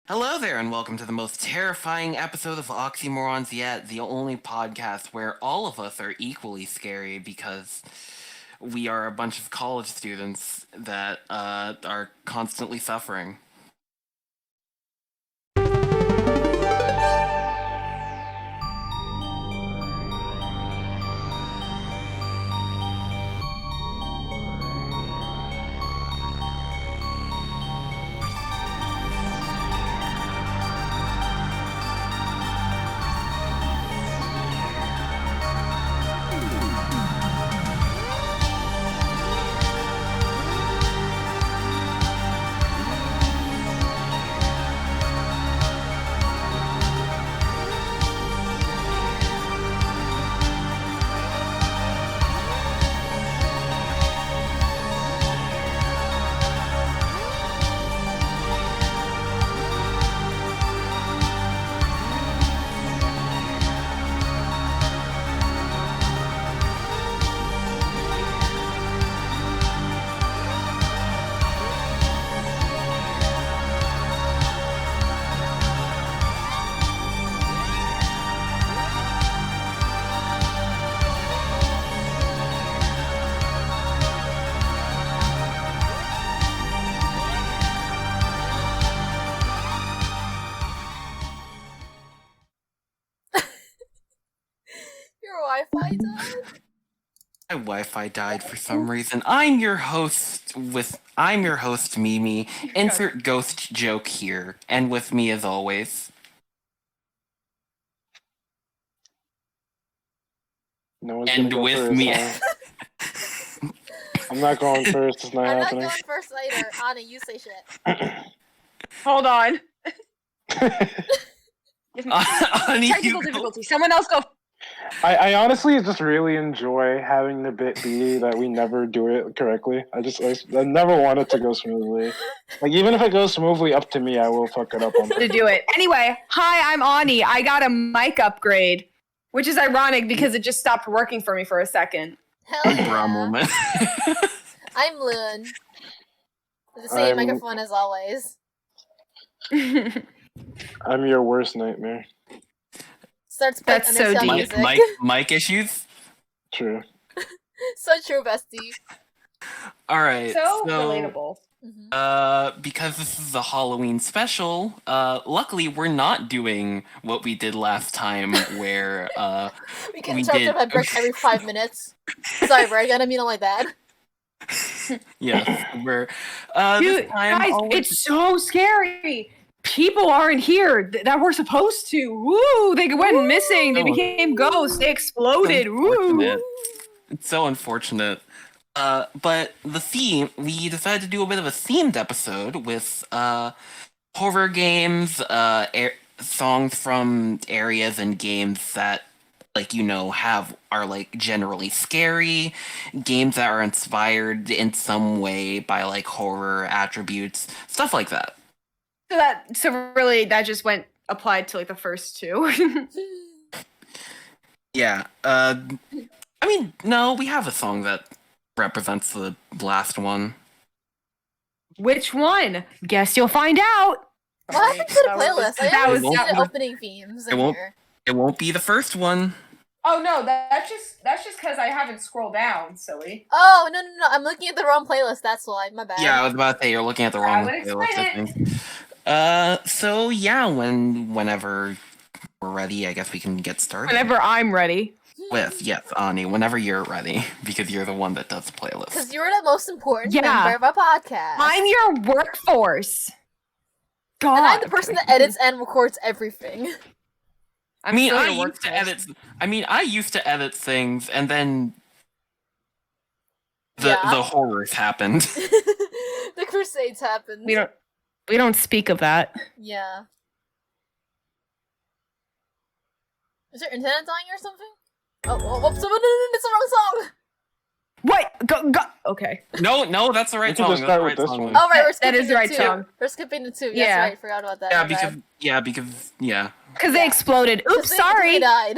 Hello there, and welcome to the most terrifying episode of Auxy Morons yet, the only podcast where all of us are equally scary because we are a bunch of college students that are constantly suffering. Wi-Fi died? My Wi-Fi died for some reason. I'm your host, Mimi. Insert ghost joke here, and with me as always. No one's And gonna go with first, me. huh? I'm not going first. It's not I'm happening. not going first later. Anna, you say shit. Hold on. Ani, Technical difficulty. Someone else go. I honestly just really enjoy having the bit be that we never do it correctly. I never want it to go smoothly. Like, even if it goes smoothly up to me, I will fuck it up on To purpose. do it. Anyway, hi, I'm Ani. I got a mic upgrade, which is ironic because it just stopped working for me for a second. Hell yeah. Bra moment. I'm Lune. With the same I'm- microphone as always. I'm your worst nightmare. Starts playing That's so undersell deep. music. Mic issues? True. So true, bestie. Alright, so relatable. Mm-hmm. Because this is a Halloween special, luckily we're not doing what we did last time where, We get we interrupted did- by break every 5 minutes. Sorry, Brad, I didn't mean it like that. yes, we're, Dude, this time, guys, it's so scary. People aren't here that we're supposed to. Woo! They went missing. They Oh. became ghosts. They exploded. Woo! unfortunate. It's so unfortunate. But we decided to do a bit of a themed episode with, horror games, songs from areas and games that, are generally scary, games that are inspired in some way by, horror attributes, stuff like that. So really, that just applied to the first two. Yeah, no, we have a song that represents the last one. Which one? Guess you'll find out. What happened to the playlist? I that only was- see that the was- opening themes It in won't- here. It won't be the first one. Oh no, that's just because I haven't scrolled down, silly. Oh, no. I'm looking at the wrong playlist, that's why. My bad. Yeah, I was about to say you're looking at the wrong would playlist, explain I think. So yeah, whenever we're ready, I guess we can get started. Whenever I'm ready. Yes, Ani, whenever you're ready, because you're the one that does the playlist. Because you're the most important Yeah. member of our podcast. I'm your workforce. God. And I'm the person that edits and records everything. I mean, still I your used to workforce. edit. I used to edit things, and then the Yeah. horrors happened. The Crusades happened. We don't speak of that. Yeah. Is your internet dying or something? Oh, it's the wrong song! What? Go. Okay. No, that's the right We can song. just That's start the with right this song. one. Oh, right, we're That skipping is the right two. song. We're skipping the 2. Yes, Yeah. right, forgot about that. Yeah, my bad. because yeah. Because they Yeah. exploded. 'Cause Oops, they sorry. died.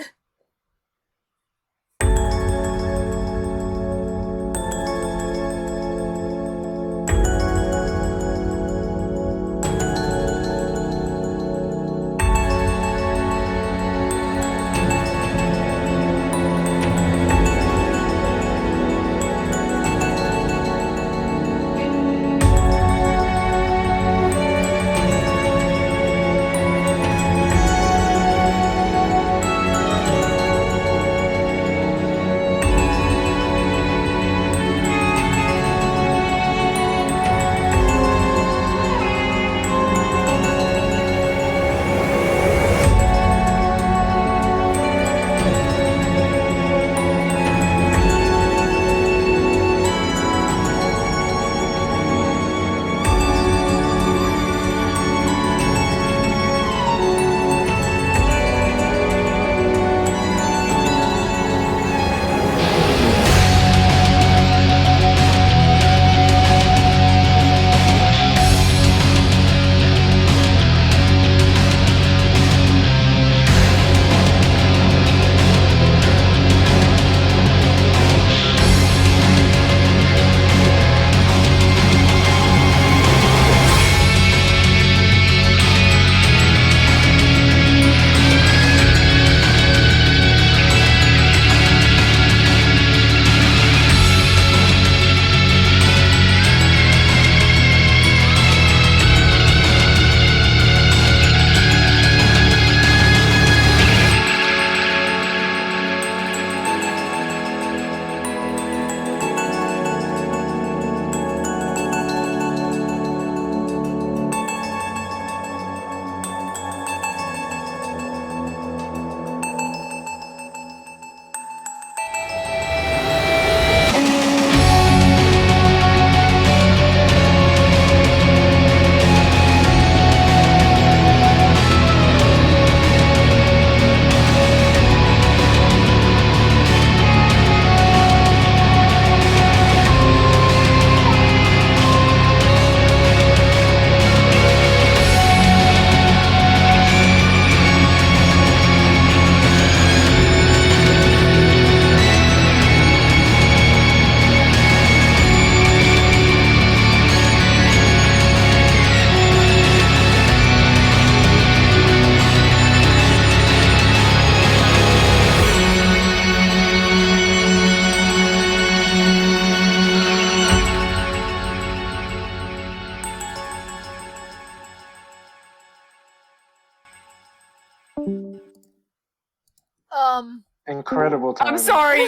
Incredible time. I'm sorry.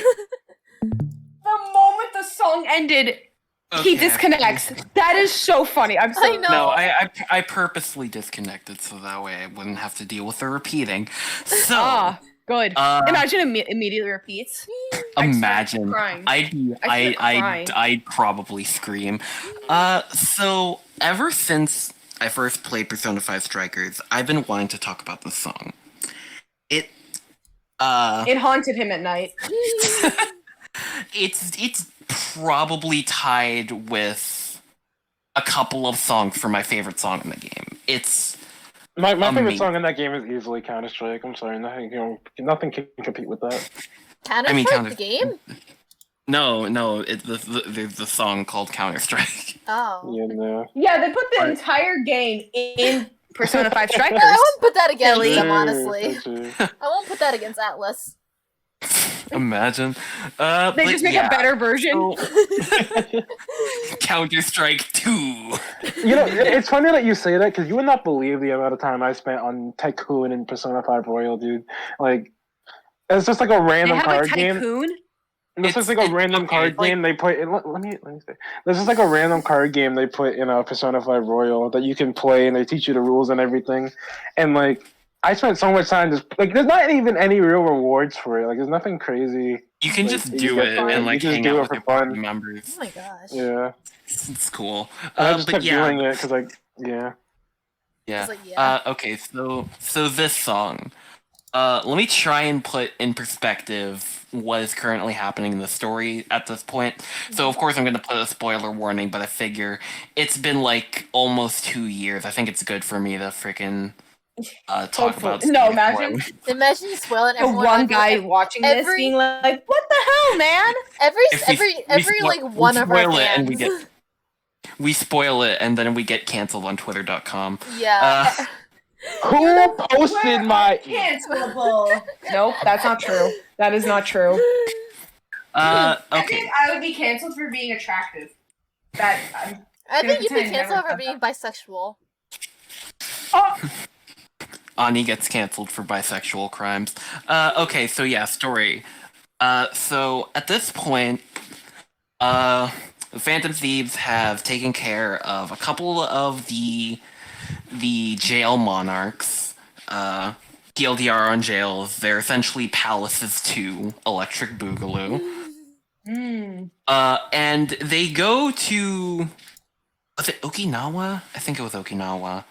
The moment the song ended, he Okay. disconnects. That is so funny. I'm sorry. I know. No, I purposely disconnected so that way I wouldn't have to deal with the repeating. So, Ah, good. uh, Imagine immediately repeats. imagine crying. I'd probably scream. So ever since I first played Persona 5 Strikers, I've been wanting to talk about this song. It haunted him at night. it's probably tied with a couple of songs for my favorite song in the game. It's My favorite amazing. song in that game is easily Counter-Strike. I'm sorry, nothing can compete with that. Counter-Strike the game? No, it's the song called Counter-Strike. Oh. You know. Yeah, they put the entire game in Persona 5 Strikers. I won't put that against Silly. them, honestly. True. I won't put that against Atlas. Imagine. They just make a better version. Counter-Strike 2. You know, it's funny that you say that because you would not believe the amount of time I spent on Tycoon and Persona 5 Royal, dude. Like, it's just like a They random have a card game. tycoon. This is like a random card game they put in. Let me say. This is like a random card game they put in a Persona 5 Royal that you can play and they teach you the rules and everything. And like, I spent so much time just like, there's not even any real rewards for it. Like, there's nothing crazy. You can Like, just you do get it fun. and You like just hang do out it with for your party fun. members. Oh my gosh. Yeah. It's cool. And I just But kept yeah, doing it because, like, yeah. yeah. It's like, yeah. Okay, so this song. Let me try and put in perspective what is currently happening in the story at this point. So of course I'm going to put a spoiler warning, but I figure it's been like almost 2 years. I think it's good for me to freaking talk Hopefully. about. No, story imagine. spoilers. Imagine you spoil it. The Everyone one guy watching this every- being like, "What the hell, man?" Every like one of our spoil it and fans. we spoil it and then we get canceled on twitter.com. Yeah. Who posted my? Cancelable. Nope, that's not true. That is not true. I Okay. think I would be canceled for being attractive. That I think you'd be pretend canceled never for being bisexual. Ani gets canceled for bisexual crimes. Okay, so yeah, story. So at this point, the Phantom Thieves have taken care of a couple of the jail monarchs. TLDR on jails. They're essentially palaces to Electric Boogaloo. And they go to, was it Okinawa? I think it was Okinawa.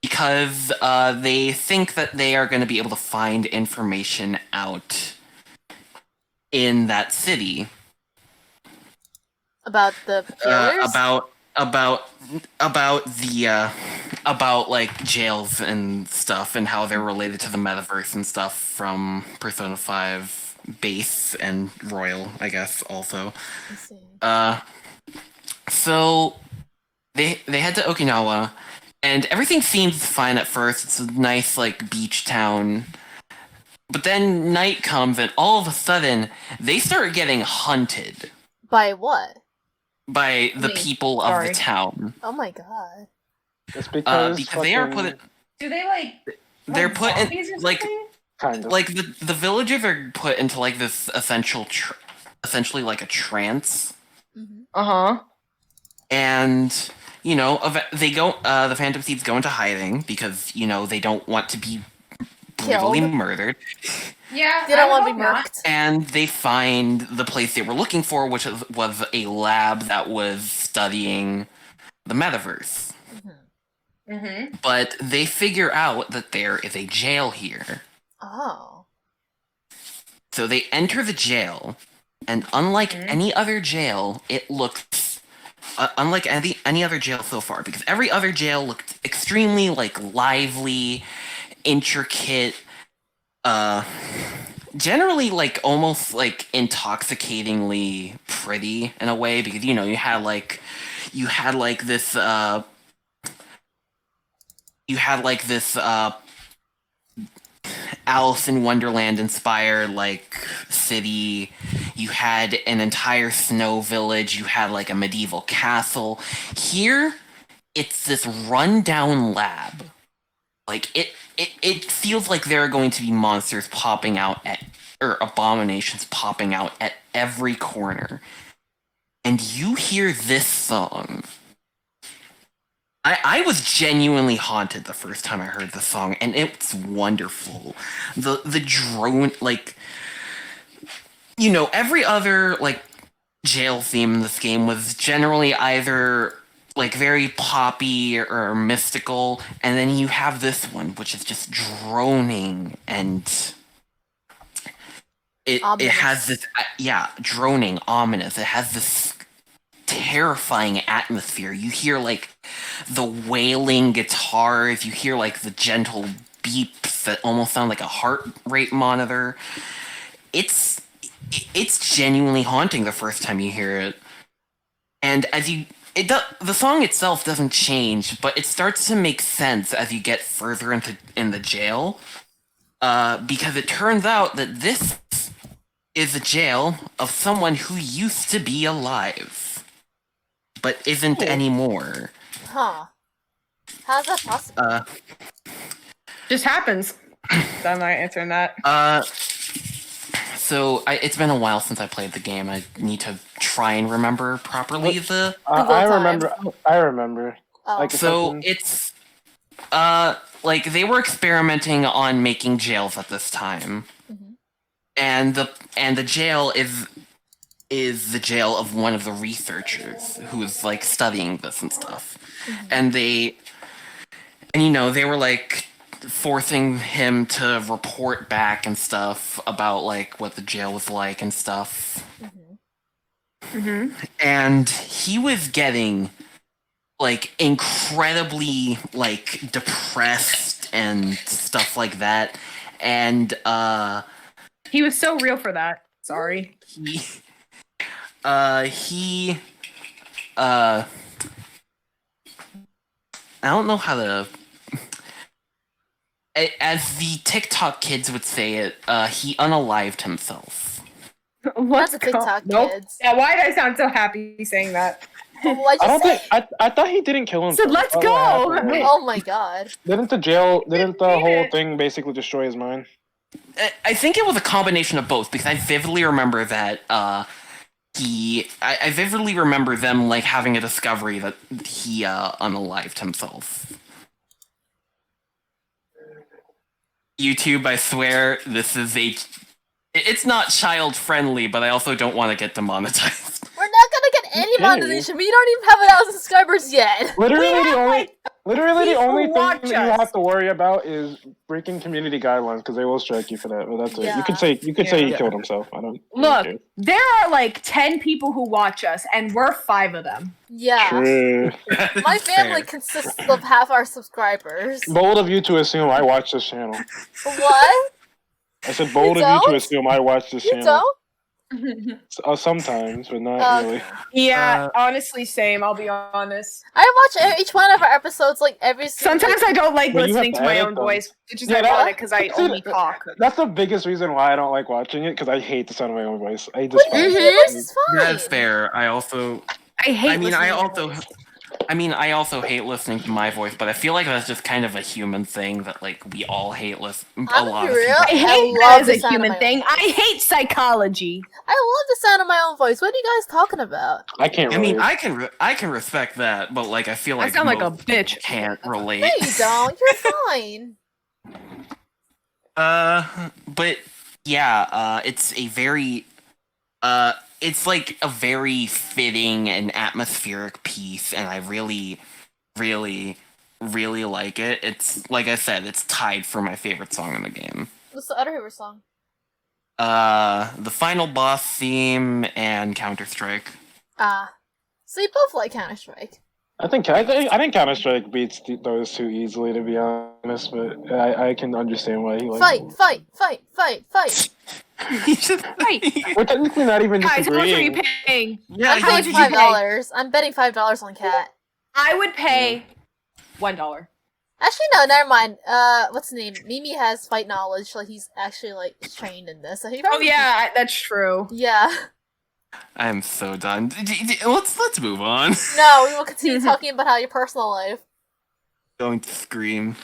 Because they think that they are going to be able to find information out in that city About the jailers? about like jails and stuff and how they're related to the metaverse and stuff from Persona 5 base and Royal, I guess, also. Let's see. So they head to Okinawa, and everything seems fine at first. It's a nice like beach town. But then night comes, and all of a sudden, they start getting hunted By what? by the Me. people of Sorry. the town. Oh my god. It's because They are put. Do they like? They're put in zombies or like something? kind of. like the villagers are put into like this essentially like a trance, Uh-huh. and you know they go. The Phantom Thieves go into hiding because you know they don't want to be brutally Killed. murdered. Yeah. They don't want to be not. murked. And they find the place they were looking for, which was a lab that was studying the metaverse. Mm-hmm. But they figure out that there is a jail here. Oh. So they enter the jail, and unlike any other jail, it looks unlike any other jail so far, because every other jail looked extremely like lively, intricate, generally like almost like intoxicatingly pretty in a way, because you know you had like this Alice in Wonderland inspired like city. You had an entire snow village. You had like a medieval castle. Here, it's this rundown lab like it feels like there are going to be monsters popping out or abominations popping out at every corner. And you hear this song. I was genuinely haunted the first time I heard the song, and it's wonderful. The drone, like, every other like jail theme in this game was generally either like very poppy or mystical, and then you have this one which is just droning, and it has this droning, ominous. It has this terrifying atmosphere. You hear like the wailing guitars, you hear like the gentle beeps that almost sound like a heart rate monitor. It's genuinely haunting the first time you hear it. And the song itself doesn't change, but it starts to make sense as you get further in the jail. Because it turns out that this is a jail of someone who used to be alive, but isn't anymore. Huh. How's that possible? Just happens. So I'm not answering that. So it's been a while since I played the game. I need to try and remember properly the. I remember. Oh. Like, So it's like they were experimenting on making jails at this time, and the jail is the jail of one of the researchers who is like studying this and stuff, and they were like forcing him to report back and stuff about like what the jail was like and stuff. And he was getting like incredibly like depressed and stuff like that, and He was so real for that. Sorry. I don't know how to. As the TikTok kids would say it, he unalived himself. Let's That's a TikTok Nope. kids. Yeah, why did I sound so happy saying that? What'd I you don't say? think I thought he didn't kill himself. Said, "Let's What go." happened? Oh my god. Didn't the whole thing basically destroy his mind? I think it was a combination of both, because I vividly remember that I vividly remember them like having a discovery that he unalived himself. YouTube, I swear, this is it's not child friendly, but I also don't want to get demonetized. We're not gonna get any monetization. We don't even have 1,000 subscribers yet. Literally have, the only people thing that watch you us. have to worry about is breaking community guidelines, because they will strike you for that. But that's it. Yeah. You could say he Yeah. killed himself. I don't Look, care. there are like 10 people who watch us, and we're 5 of them. Yeah. True. My family Fair. consists of half our subscribers. Bold of you to assume I watch this channel. What? I said bold You of you to don't? assume I watch this You channel. don't? Sometimes, but not really. Yeah, honestly, same. I'll be honest. I watch each one of our episodes like every single. Sometimes I don't like But you listening have to to my edit own them. voice, which is Yeah, that- ironic because I only talk. That's the biggest reason why I don't like watching it, because I hate the sound of my own voice. I despise Your it. voice is fine. That's fair. I also I hate. I mean, I listening to also, my voice. I also hate listening to my voice, but I feel like that's just kind of a human thing that like we all hate a I'm lot of real. people. I hate I that love as the a sound of human my thing. own I hate psychology. I love the sound of my own voice. What are you guys talking about? I can't I mean, relate. I can respect that, but like I feel I like sound like a most bitch. can't relate. No, you don't. You're fine. But yeah, it's a very it's like a very fitting and atmospheric piece, and I really, really, really like it. It's like I said, it's tied for my favorite song in the game. What's the other favorite song? The final boss theme and Counter-Strike. So you both like Counter-Strike. I think Counter-Strike beats those two easily, to be honest. But I can understand why he likes Fight, fight, fight, fight, fight. Right. We're technically not even Guys, how much are you disagreeing. paying? Yeah, I'm how much paying would you pay? $5. I'm betting $5 on Cat. I would pay $1. Actually, no, never mind. What's his name? Mimi has fight knowledge, like he's actually like trained in this. So he Oh probably yeah, that's true. Yeah. I'm so done. Let's move on. No, we will continue talking about how your personal life. Going to scream.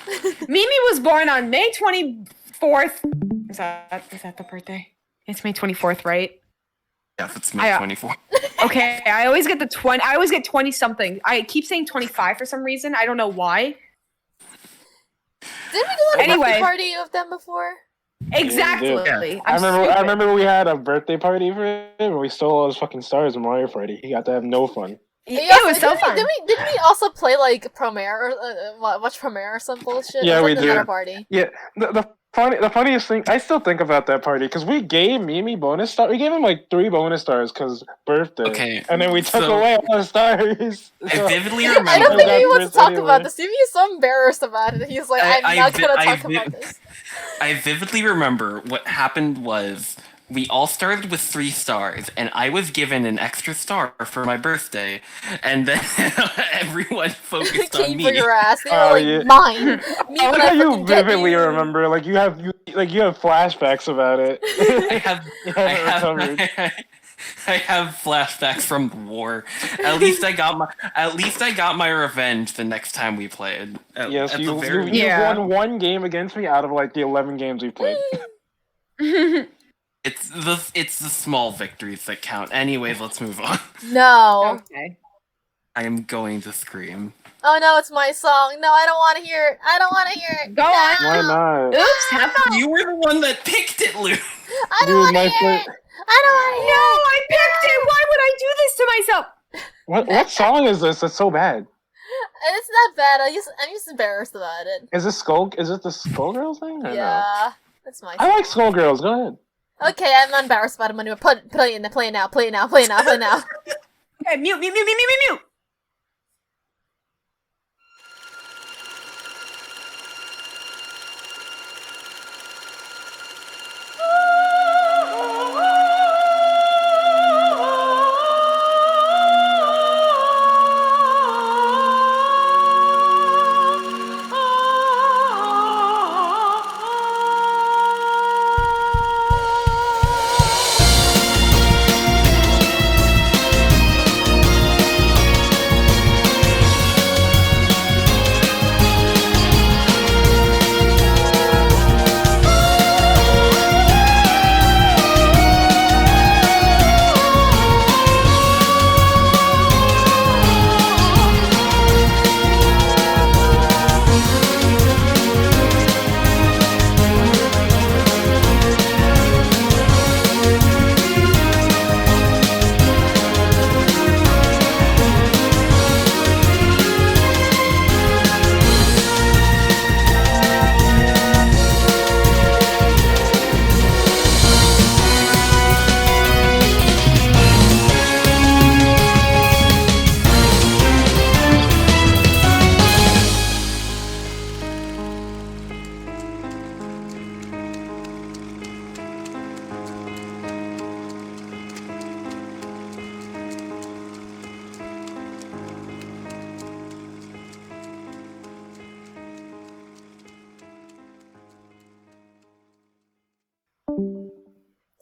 Mimi was born on May 24th. Is that the birthday? It's May 24th, right? Yes, it's May 24th. Okay, I always get 20 something. I keep saying 25 for some reason. I don't know why. Did we do like a Anyway. birthday party of them before? Exactly. Yeah. I remember we had a birthday party for him and we stole all his fucking stars in Mario Party. He got to have no fun. It was so fun. Did we also play like Premiere or watch Premiere or some bullshit? Yeah, Or was we that did. Another party. Yeah, the funniest thing, I still think about that party because we gave Mimi bonus star. We gave him like 3 bonus stars because birthday. Okay, and then we took so- away all the stars. I vividly I don't remember. think he wants to talk Anyway. about this. Maybe he's so embarrassed about it. He's like, I'm not gonna talk about this. I vividly remember what happened was we all started with 3 stars, and I was given an extra star for my birthday, and then everyone focused on Came me. for your ass. You're Oh, like, yeah. mine. Me I when like I how you fucking get vividly you. remember. Like you have flashbacks about it. I have, You I haven't have, recovered. I have flashbacks from the war. At least I got my revenge the next time we played. Yes, At you the very Yeah. won 1 game against me out of like the 11 games we played. It's the small victories that count. Anyways, let's move on. No. Okay. I am going to scream. Oh no, it's my song. No, I don't want to hear it. I don't want to hear it. Go on. Why not? Oops, have fun. You were the one that picked it, Lune. I don't want to hear it. I don't want to hear No, it. I picked it. Why would I do this to myself? What song is this? It's so bad. It's not bad. I'm just embarrassed about it. Is it the Skullgirls thing? Or no? Yeah, that's my I song. like Skullgirls. Go ahead. Okay, I'm not embarrassed about it. I'm gonna play it in the play it now. Play it now. Play it now. Play it now. Okay, mute.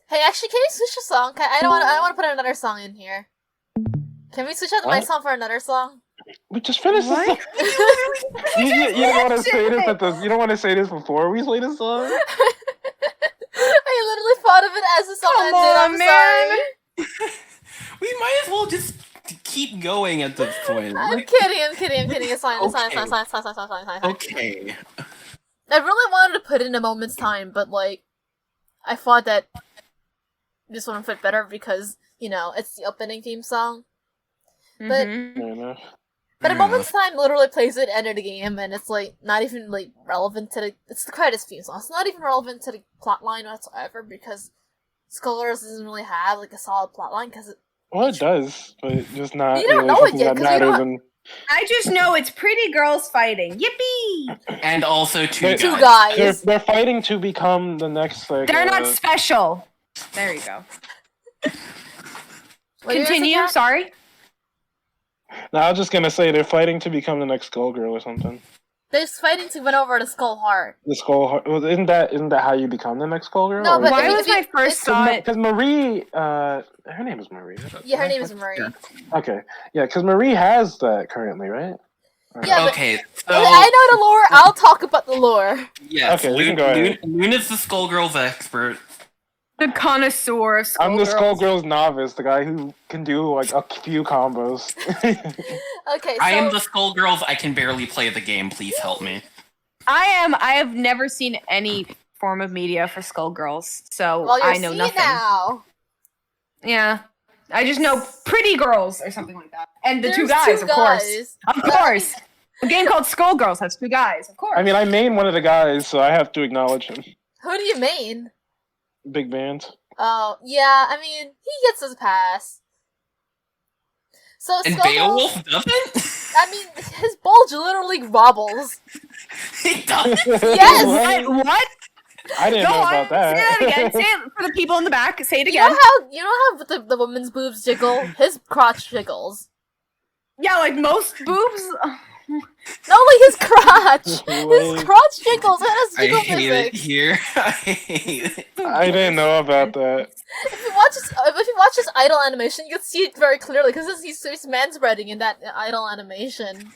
Hey, actually, can you switch the song? I don't want to put another song in here. Can we switch out my What? song for another song? We just finished the What? song. You don't want to say this Shit. you don't want to say this before we play the song? I literally thought of it as the song Come ended. I'm on, man. sorry. We might as well just keep going at this point. I'm kidding. It's fine. It's fine. Okay. It's fine. Okay. I really wanted to put it in a moment's time, but like, I thought that this one would fit better because it's the opening theme song. But Mhm. Fair enough. But a Fair moment's time literally plays it at the end of the game, and it's like not even like relevant to the. It's the credits theme song. It's not even relevant to the plot line whatsoever because Skullgirls doesn't really have like a solid plot line because Well, it does, but just not You don't really know it something yet, that 'cause you don't matters. have- And I just know it's pretty girls fighting. Yippee! And also two Two guys. they're fighting to become the next like. They're not special. There you go. What year is it, Continue. Kat? Sorry. No, I was just gonna say they're fighting to become the next Skullgirl or something. They're just fighting to win over the Skull Heart. The Skull. Well, isn't that how you become the next Skullgirl? No, but Why if was you- my first it's- thought? Because Marie, her name is Marie. Yeah, her name is Marie. Yeah. Okay, yeah, because Marie has that currently, right? Yeah, but Okay, so I know the lore. I'll talk about the lore. yes, Okay, you can go ahead. Lune is the Skullgirls expert. The connoisseur of I'm the Skullgirls. Skullgirls novice, the guy who can do like a few combos. Okay, so I am the Skullgirls. I can barely play the game. Please help me. I have never seen any form of media for Skullgirls, so well, you're I know seeing nothing. now. Yeah. I just know Pretty Girls or something like that. And the There's two guys, two of course. guys. Of course. A game called Skullgirls has two guys, of course. I mean, I main one of the guys, so I have to acknowledge him. Who do you main? Big band. Oh, yeah, I mean, he gets his pass. So And Skullgirls, Beowulf doesn't. I mean, his bulge literally wobbles. He doesn't. Yes! What? I didn't Go know on, about that. say that again. Say it for the people in the back. Say it You again. know how the woman's boobs jiggle? His crotch jiggles. Yeah, like most boobs. No, like his crotch! His Wait. crotch jiggles! It has I jiggle hate it physics! here. I hate it. I didn't know about that. If you watch his idle animation, you can see it very clearly, because he's manspreading in that idle animation.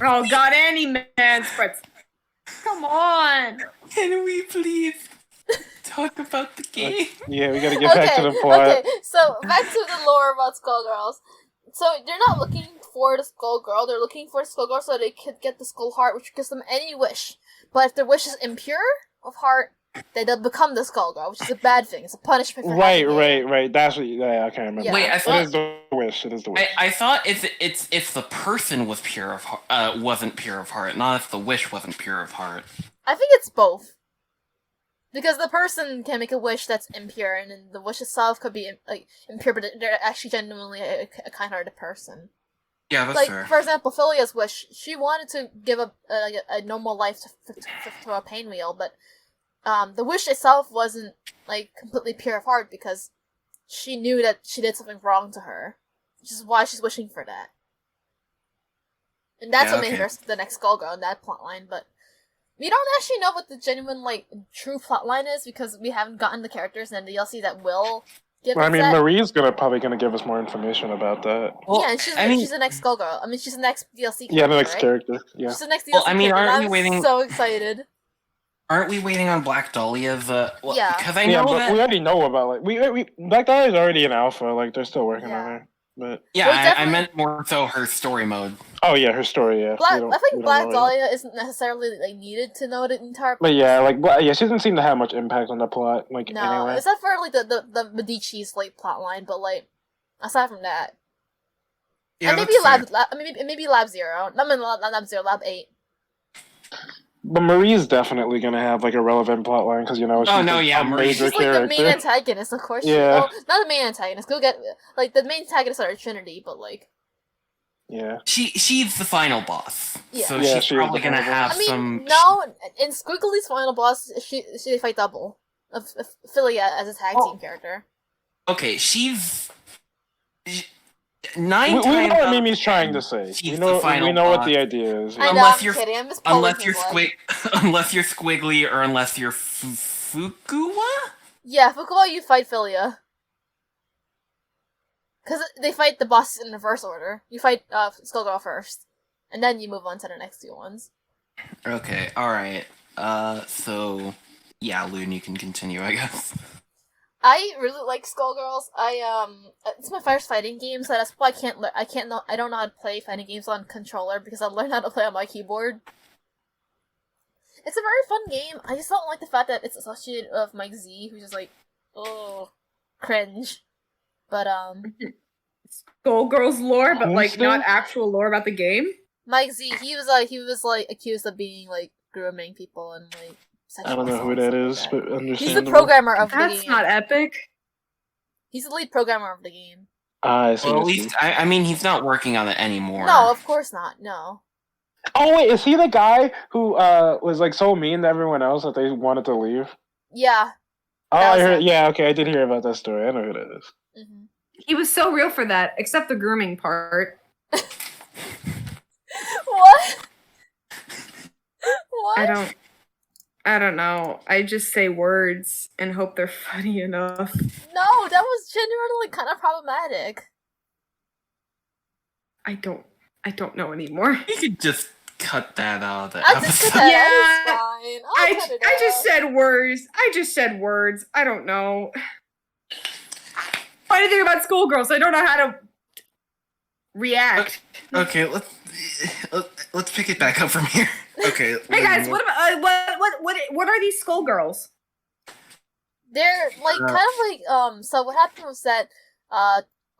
Oh god, any man spreads. Come on. Can we please talk about the game? Yeah, we gotta get back to the plot. Okay, so back to the lore about Skullgirls. So they're not looking for the Skullgirl, they're looking for the Skullgirl so they could get the Skull Heart, which gives them any wish. But if their wish is impure of heart, then they'll become the Skullgirl, which is a bad thing. It's a punishment for having it. Right. That's what. Yeah, I can't remember. Yeah. Wait, I It thought is the wish. It is the wish. I thought it's the person was pure of wasn't pure of heart, not if the wish wasn't pure of heart. I think it's both. Because the person can make a wish that's impure, and then the wish itself could be like impure, but they're actually genuinely a kind-hearted person. Yeah, that's Like, fair. for example, Philia's wish, she wanted to give a normal life to a pain wheel, but the wish itself wasn't like completely pure of heart because she knew that she did something wrong to her, which is why she's wishing for that. And that's Yeah, what made okay. her the next Skullgirl in that plotline, but we don't actually know what the genuine, like, true plotline is because we haven't gotten the characters and the DLC that will give Well, I us mean, that. Marie's probably gonna give us more information about that. Well, Yeah, and she's I mean, she's the next Skullgirl. I mean, she's the next DLC character, Yeah, the next right? character. Yeah. She's the next DLC Well, I mean, character, and aren't we I'm waiting- so excited. aren't we waiting on Black Dahlia's? Well, Yeah. because I Yeah, know but that. we already know about like we Black Dahlia is already in alpha. Like they're still working Yeah. on her. But Yeah, Well, I definitely- meant more so her story mode. oh yeah, her story. Yeah. I We think don't Black know yet. Dahlia isn't necessarily like needed to know the entire. But yeah, like yeah, she doesn't seem to have much impact on the plot. Like No, anyway. except for like the Medici's like plotline, but like aside from that, Yeah, and maybe that's fair. maybe Lab Zero. I mean, not Lab Zero, Lab 8. But Marie's definitely gonna have like a relevant plot line because she's Oh, no, yeah, a Marie's major She's like the main character. antagonist, of course. Yeah. Well, not the main antagonist. Go get like the main antagonists are a Trinity, but like Yeah. She's the final boss. Yeah. So Yeah, she's she is probably the gonna final have I mean, some. no. In Squiggly's final boss, she fight double of Philia as a tag Oh. team character. Okay, she's We nine know times. what out of Mimi's trying to 10, say. she's We the know final what boss. the idea is. I know, Unless I'm you're- kidding. I'm just pulling Unless you're his leg. unless you're Squiggly or unless you're Fukuwa. Yeah, Fukuwa, you fight Philia. Because they fight the bosses in reverse order. You fight Skullgirl first, and then you move on to the next two ones. Okay, all right. So yeah, Lune, you can continue, I guess. I really like Skullgirls. It's my first fighting game, so that's why I don't know how to play fighting games on controller because I learned how to play on my keyboard. It's a very fun game. I just don't like the fact that it's associated with Mike Z, who's just like, oh, cringe. But Skullgirls lore, but like Homestead? not actual lore about the game. Mike Z, he was accused of being like grooming people and like. I don't know who that is, but understandable. He's the programmer of the That's game. not epic. He's the lead programmer of the game. I see. Well, I at see. least I mean he's not working on it anymore. No, of course not. No. Oh wait, is he the guy who was like so mean to everyone else that they wanted to leave? Yeah. Oh, That I was heard. him. Yeah, okay, I did hear about that story. I know who that is. hmm He was so real for that, except the grooming part. What? What? I don't know. I just say words and hope they're funny enough. No, that was genuinely kind of problematic. I don't I don't know anymore. You could just cut that out of the I just episode. said Yeah, that. It's fine. I'll cut it I just out. said words. I just said words. I don't know. Funny thing about schoolgirls, I don't know how to react. Okay, let's pick it back up from here. Okay. Hey guys, what about what are these schoolgirls? They're like kind of like so what happened was that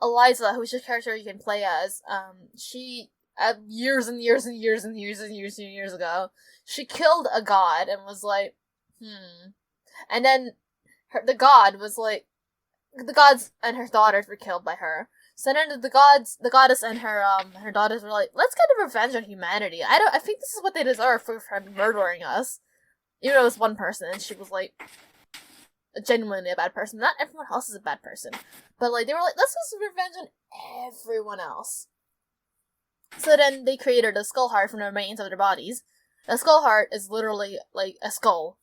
Eliza, who's your character you can play as, she years and years and years and years and years and years ago, she killed a god and was like, and then the god was like, the gods and her daughters were killed by her. So then the goddess and her daughters were like, let's get a revenge on humanity. I think this is what they deserve for murdering us. Even though it was one person, and she was like genuinely a bad person. Not everyone else is a bad person, but like they were like, let's get revenge on everyone else. So then they created a skull heart from the remains of their bodies. The skull heart is literally like a skull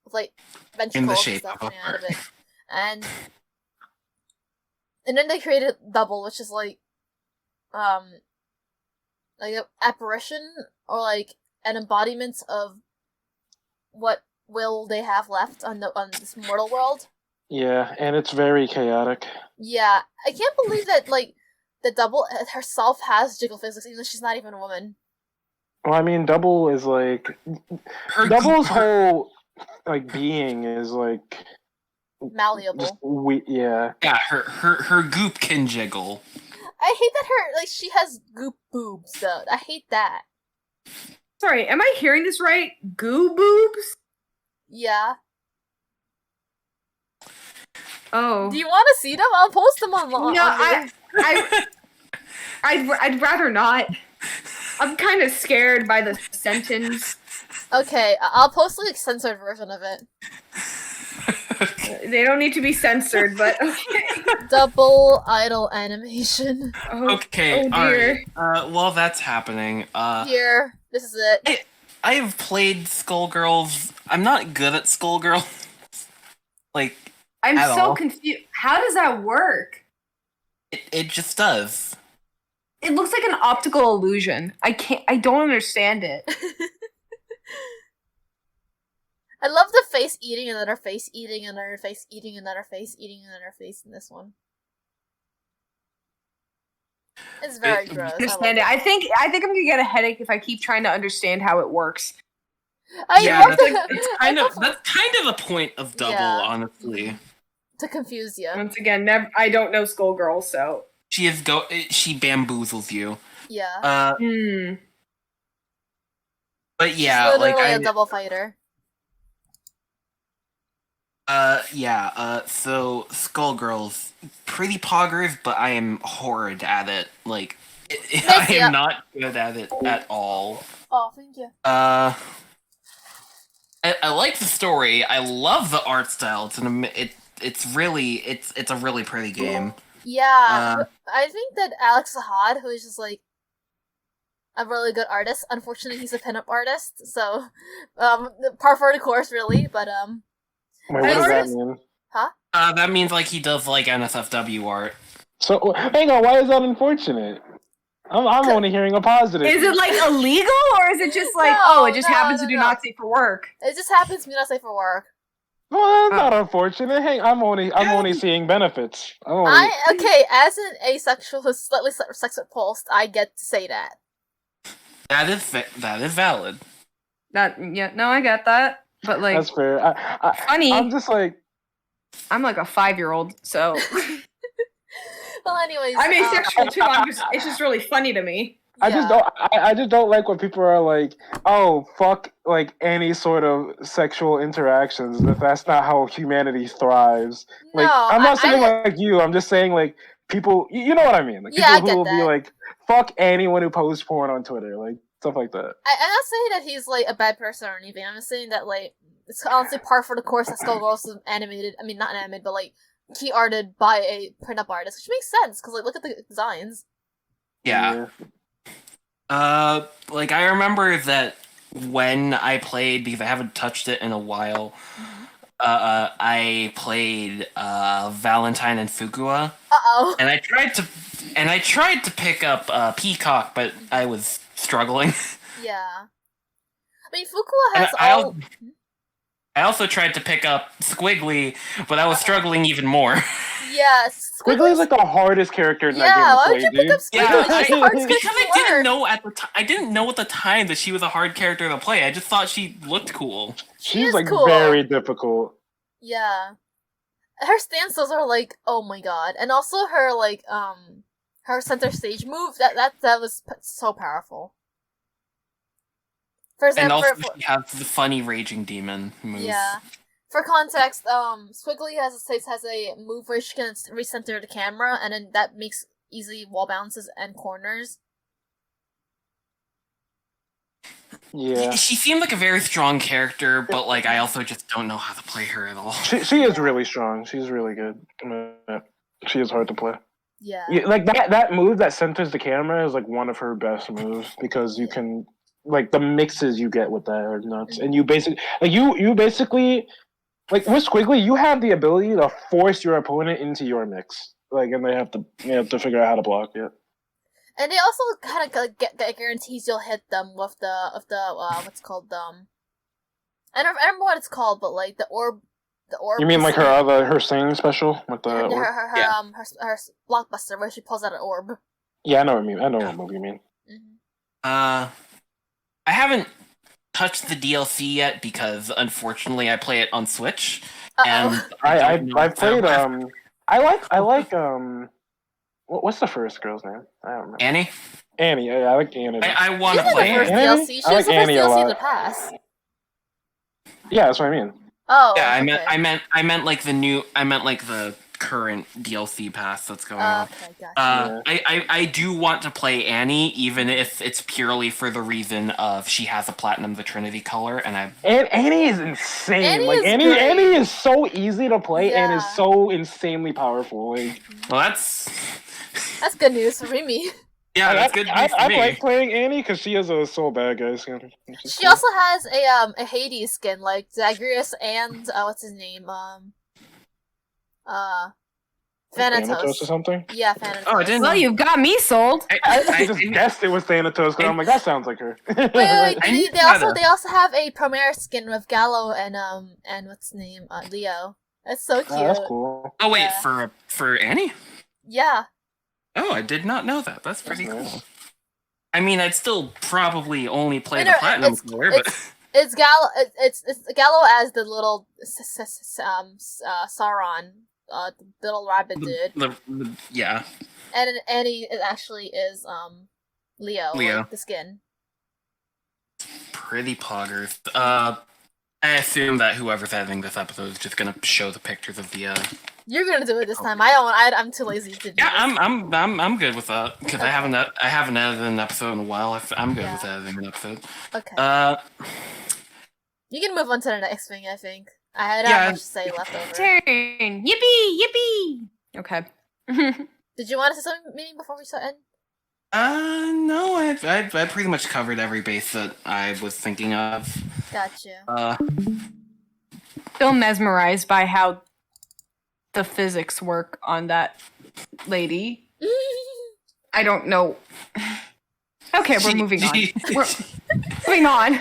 with like ventricles in the and shape stuff of a coming out of heart. it, and then they created Double, which is like an apparition or like an embodiment of what will they have left on this mortal world. Yeah, and it's very chaotic. Yeah, I can't believe that like the Double herself has jiggle physics, even though she's not even a woman. Well, I mean, Double is like Her Double's whole like being is like Malleable. yeah. Yeah, her goop can jiggle. I hate that she has goop boobs though. I hate that. Sorry, am I hearing this right? Goo boobs? Yeah. Oh. Do you want to see them? I'll post them online. No, I'd rather not. I'm kind of scared by the sentence. Okay, I'll post like a censored version of it. They don't need to be censored, but okay. Double idol animation. Oh, Okay, oh dear. alright. While that's happening, Here, this is it. I have played Skullgirls. I'm not good at Skullgirls. Like, I'm at so all. confused. How does that work? It just does. It looks like an optical illusion. I don't understand it. I love the face eating another face, eating another face, eating another face, eating another face in this one. It's very gross. I Understand love it. I think I'm gonna get a headache if I keep trying to understand how it works. Yeah, love that's kind of the point of Double, Yeah. honestly. to confuse you. Once again, I don't know Skullgirls, so. She bamboozles you. Yeah. But yeah, She's like literally a double fighter. so Skullgirls, pretty poggers, but I am horrid at it. Like, I am not good at it at all. Oh, thank you. I like the story. I love the art style. It's a really pretty game. Yeah, I think that Alex Ahad, who is just like a really good artist. Unfortunately, he's a pinup artist, so par for the course, really. But Wait, what does that mean? That means like he does like NSFW art. So hang on, why is that unfortunate? I'm only hearing a positive. Is it like illegal, or is it just like it just happens to do not safe for work? It just happens to be not safe for work. Well, that's not unfortunate. Hey, I'm only seeing benefits. Okay, as an asexual who's slightly sex repulsed, I get to say that. That is valid. I get that, but like that's fair. funny. I'm just like I'm like a 5-year-old, so. Well, anyways, I'm asexual too. It's just really funny to me. I just don't like when people are like, oh, fuck, like any sort of sexual interactions. That's not how humanity thrives. Like, No, I'm not saying like you. I'm just saying like people. You know what I mean? Like people who will be like, fuck anyone who posts porn on Twitter, like stuff like that. I'm not saying that he's like a bad person or anything. I'm just saying that like it's honestly par for the course that Skullgirls is animated. I mean, not animated, but like key arted by a print-up artist, which makes sense because like look at the designs. Yeah. Like I remember that when I played, because I haven't touched it in a while, I played Valentine and Fukua. Uh-oh. And I tried to And I tried to pick up Peacock, but I was struggling. Yeah. I mean, Fukua And has all. I also tried to pick up Squiggly, but I was struggling even more. Yeah, Squiggly is like the hardest character in that game Yeah, to why play, would you pick dude. up Squiggly? She's the hardest because character I to didn't learn. know at the time. I didn't know at the time that she was a hard character to play. I just thought she looked cool. She's is like cool. very difficult. Yeah. Her stances are like, oh my god. And also her like her center stage move, that was so powerful. For And example, also, she has the funny raging demon move. yeah. For context, Squiggly has a move where she can recenter the camera, and then that makes easy wall bounces and corners. Yeah. She seemed like a very strong character, but like I also just don't know how to play her at all. She is really strong. She's really good. She is hard to play. Yeah. Like that move that centers the camera is like one of her best moves because you can like the mixes you get with that are nuts. And you basically like with Squiggly, you have the ability to force your opponent into your mix. Like, and they have to figure out how to block it. And they also kind of get guarantees you'll hit them with the what's called I don't remember what it's called, but like the orb. You mean like her singing special with the orb? Her blockbuster where she pulls out an orb. Yeah, I know what you mean. I know what movie you mean. I haven't touched the DLC yet because unfortunately I play it on Switch. And I played I like what's the first girl's name? I don't remember. Annie. Annie, yeah, I like Annie. I want to She's play in the first Annie. DLC. She I was like the first Annie a DLC in lot. the past. Yeah, that's what I mean. Oh. Yeah, okay. I meant like the current DLC pass that's going on. Okay, gotcha. I do want to play Annie, even if it's purely for the reason of she has a platinum the Trinity color, and Annie is insane. Annie Annie is great. is so easy to play and is Yeah. so insanely powerful. Like, well, that's good news for Remy. yeah, that's good news for I me. like playing Annie because she has a soul bad guy skin. She also has a Hades skin, like Zagreus and what's his name? Thanatos or something. Yeah, Thanatos. Oh, I didn't. Well, you've got me sold. I just guessed it was Thanatos because I'm like, that sounds like her. Wait, they also have a Premier skin with Gallo and what's his name? Leo. That's so cute. Oh, that's cool. Oh wait, Yeah. for Annie? Yeah. Oh, I did not know that. That's pretty That's cool. nice. I mean, I'd still probably only play I the know, platinum color, but It's Gallo. It's Gallo as the little Sauron, the little rabbit dude, yeah. and Annie actually is Leo. Like, the skin. Pretty poggers. I assume that whoever's editing this episode is just gonna show the pictures of the. You're gonna do it this time. I don't. I'm too lazy to do. Yeah, this. I'm good with that because Okay. I haven't edited an episode in a while. I'm good with editing an episode. Okay. You can move on to the next thing. I think I don't have much to say left over. Turn. Yippee! Yippee! Okay. Did you want to say something maybe before we start? No, I pretty much covered every base that I was thinking of. Gotcha. Still mesmerized by how the physics work on that lady. I don't know. Okay, we're moving on. We're moving on.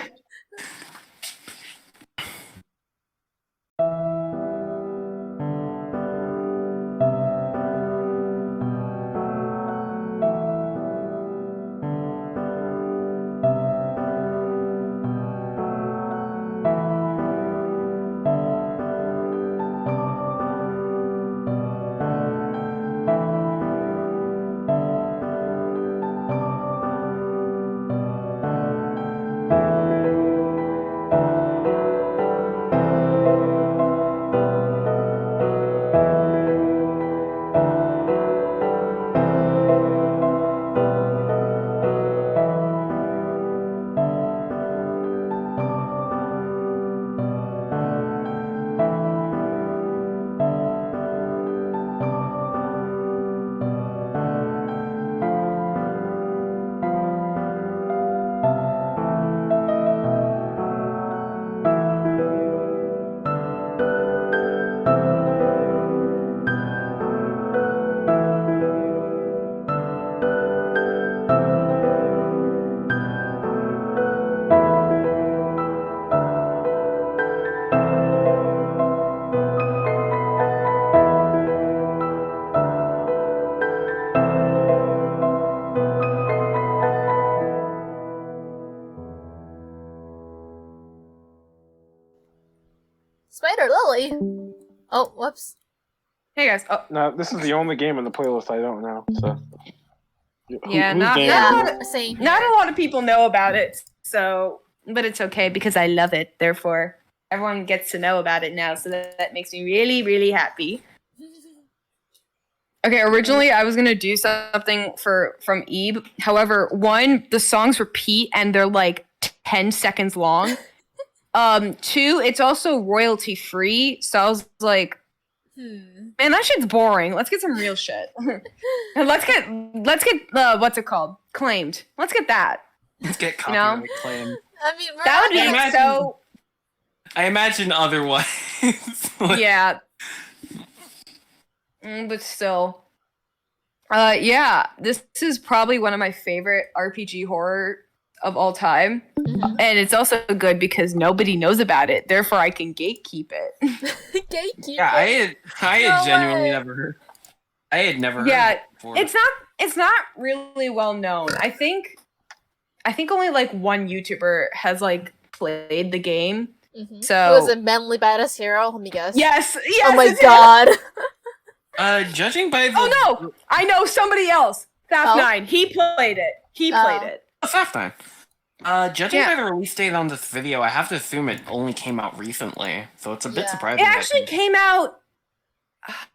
Spider Lily. Oh, whoops. Hey guys. Oh, No, this is the only game in the playlist I don't know. So. yeah, Whose not game Yeah, is it? same here. not a lot of people know about it, so but it's okay because I love it. Therefore, everyone gets to know about it now, so that makes me really, really happy. Okay, originally I was gonna do something from Ebe. However, one, the songs repeat and they're like 10 seconds long. Two, it's also royalty free, so I was like, man, that shit's boring. Let's get some real shit. And let's get what's it called? Claimed. Let's get that. Let's get You know? copyright claim. I mean, we're That would be I like imagine- so. I imagine otherwise. Like, Yeah. But still. Yeah, this is probably one of my favorite RPG horror of all time. Mhm. And it's also good because nobody knows about it. Therefore, I can gatekeep it. Gatekeeper. yeah, I had No genuinely way. never heard. I had never heard Yeah, it before. It's not really well known. I think only like one YouTuber has like played the game. Mhm. So- Was it Manly Badass Hero? Let me guess. Yes. Oh my it's- god. Judging by the Oh no! I know somebody else. Fast Oh. 9. He played it. He played Oh. it. half time. Judging Yeah. by the release date on this video, I have to assume it only came out recently, so it's a bit Yeah. surprising. It that actually came out.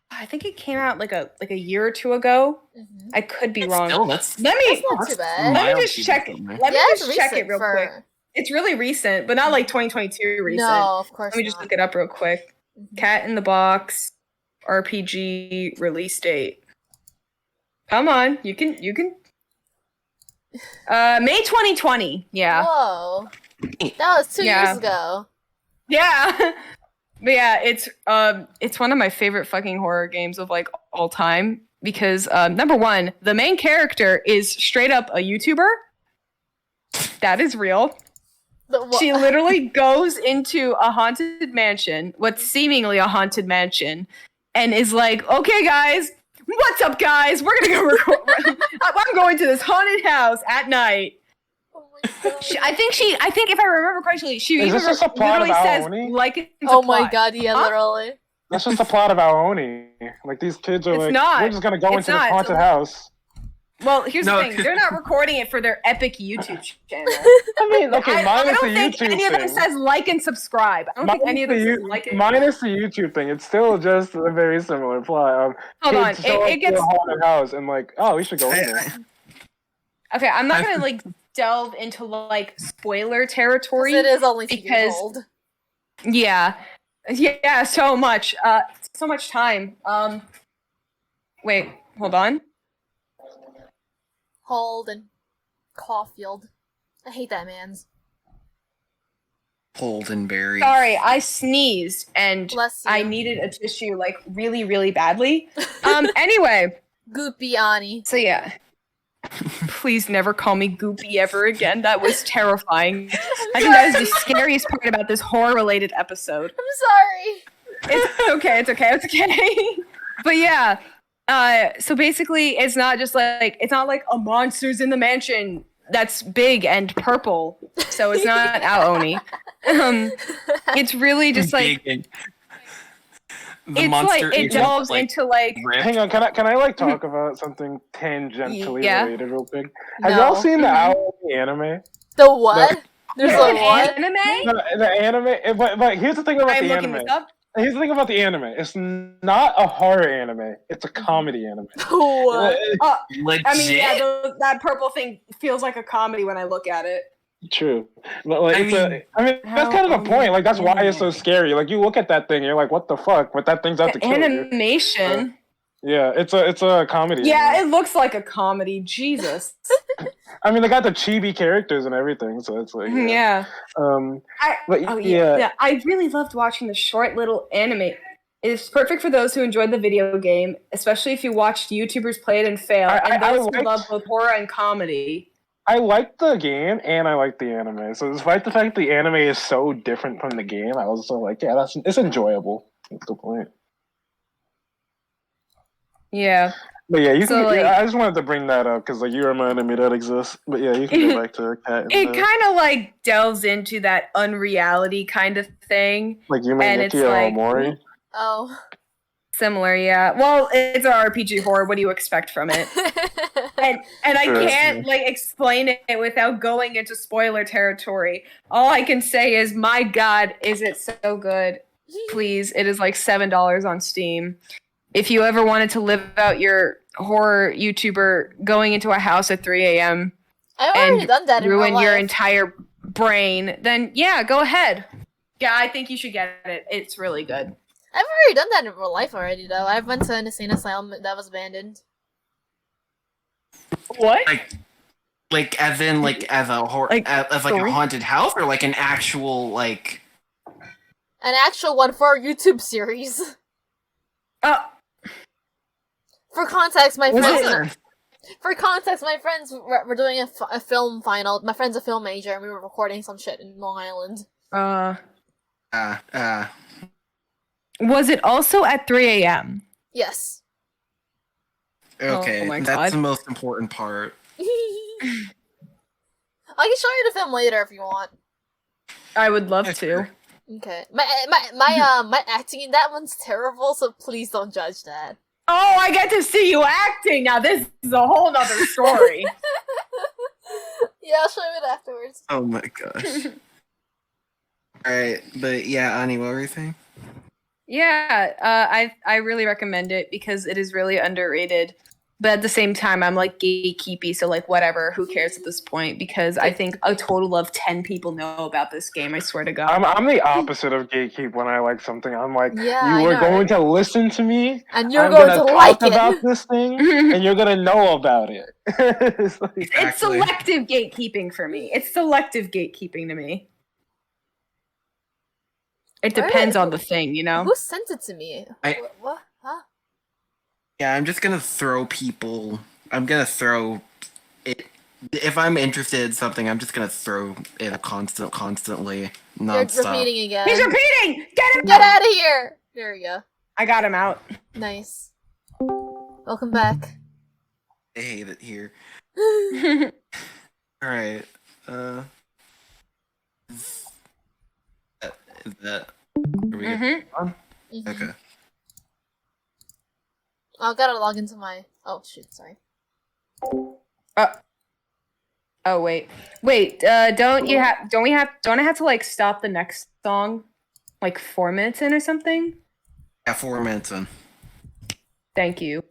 I think it came out like a year or two ago. Mhm. I could be It's wrong. Still, that's Let me That's not too bad. let me mildly just check it. recently. Let me Yeah, it's just check it recent real for... quick. It's really recent, but not like 2022 recent. No, of course Let me just not. look it up real quick. Mhm. Cat in the Box RPG release date. Come on, you can. May 2020. Yeah. Whoa. That was 2 Yeah. years ago. Yeah. But yeah, it's one of my favorite fucking horror games of like all time because number one, the main character is straight up a YouTuber. That is real. She literally goes into a haunted mansion, what's seemingly a haunted mansion, and is like, "Okay, guys, what's up, guys? We're gonna go record. I'm going to this haunted house at night." Oh my god. I think if I remember correctly, she Is even this just a plot literally of says Aoni? like it's Oh a my plot. god, yeah, Huh? literally. That's just the plot of Aoni. Like these kids are It's like, not. we're just gonna go It's into this not. haunted house. Well, here's No. the thing: they're not recording it for their epic YouTube channel. I mean, okay, I minus don't the think YouTube any of them thing. says like and subscribe. I don't think any of them says like and Minus the YouTube thing, it's still just a very similar plot. Hold on, Kids show it up to gets a haunted house and like, oh, we should go in there. okay. I'm not gonna like delve into like spoiler territory. It is only 2 years because- old. Yeah, so much, so much time. Wait, hold on. Holden Caulfield. I hate that man's. Holdenberry. Sorry, I sneezed and Bless you. I needed a tissue like really, really badly. Anyway. Goopy Ani. So yeah. Please never call me Goopy ever again. That was terrifying. I think that is the scariest part about this horror-related episode. I'm sorry. It's okay. But yeah. So basically it's not just like it's not like a monster's in the mansion that's big and purple. So it's not Aoni. It's really just like the it's monster like it agent, delves like, into like ripped. Hang on, can I like talk about something tangentially Yeah. related real quick? Have No. y'all seen the Mhm. Aoi anime? The what? There's No. a what? anime. The anime, but here's the thing about I'm the looking anime. this up. Here's the thing about the anime. It's not a horror anime. It's a comedy anime. What? Legit. I mean, yeah, that purple thing feels like a comedy when I look at it. True. But like, I I mean, that's kind of the point. Like, that's why it's so scary. Like, you look at that thing, you're like, what the fuck? But that thing's out to The kill you. animation. Yeah, it's a comedy. Yeah, anime. it looks like a comedy. Jesus. I mean, they got the chibi characters and everything, so it's like, Yeah. But Yeah. I really loved watching the short little anime. It's perfect for those who enjoyed the video game, especially if you watched YouTubers play it and fail, and those who love both horror and comedy. I like the game and I like the anime. So despite the fact the anime is so different from the game, I was also like, it's enjoyable. That's the point. Yeah. But yeah, you So, can. like- I just wanted to bring that up because like you reminded me that exists. But yeah, you can go back to Cat. It kind of like delves into that unreality kind of thing. like you made and Nikki it's like- Mori. Oh. Similar, yeah. Well, it's an RPG horror. What do you expect from it? And I Sure. can't like explain it without going into spoiler territory. All I can say is, my God, is it so good? Please, it is like $7 on Steam. If you ever wanted to live out your horror YouTuber going into a house at 3 a.m. I've already and done that in real ruin your life. entire brain, then yeah, go ahead. Yeah, I think you should get it. It's really good. I've already done that in real life already, though. I went to an insane asylum that was abandoned. What? Like as in like as a horror Like, as like story? a haunted house or like an actual like. An actual one for a YouTube series. For context, my Was friends. it- For context, my friends were doing a film final. My friend's a film major, and we were recording some shit in Long Island. Was it also at 3 a.m.? Yes. Okay, Oh my that's God. the most important part. I can show you the film later if you want. I would love Yeah, to. sure. Okay. My acting in that one's terrible, so please don't judge that. Oh, I get to see you acting now. This is a whole nother story. Yeah, I'll show you it afterwards. Oh my gosh. Alright, but yeah, Ani, what were you saying? Yeah, I really recommend it because it is really underrated. But at the same time, I'm like gatekeepy, so like whatever, who cares at this point? Because I think a total of 10 people know about this game. I swear to God. I'm the opposite of gatekeep when I like something. I'm like, Yeah, you I are know, going right? to listen to me. And you're I'm going gonna to talk like about it. this thing, and you're gonna know about it. It's like, It's Exactly. selective gatekeeping for me. It's selective gatekeeping to me. It depends on the thing, you know? Who sent it to me? I- What? Huh? Yeah, I'm just gonna throw people. I'm gonna throw it. If I'm interested in something, I'm just gonna throw it constantly, You're nonstop. repeating again. He's repeating! Get him! Get out of here! There we go. I got him out. Nice. Welcome back. I hate it here. All right. Is that? Are we good? Mhm. Mhm. Okay. I gotta log into my. Oh shoot! Sorry. Oh wait. Don't we have to like stop the next song like 4 minutes in or something? Yeah, 4 minutes in. Thank you.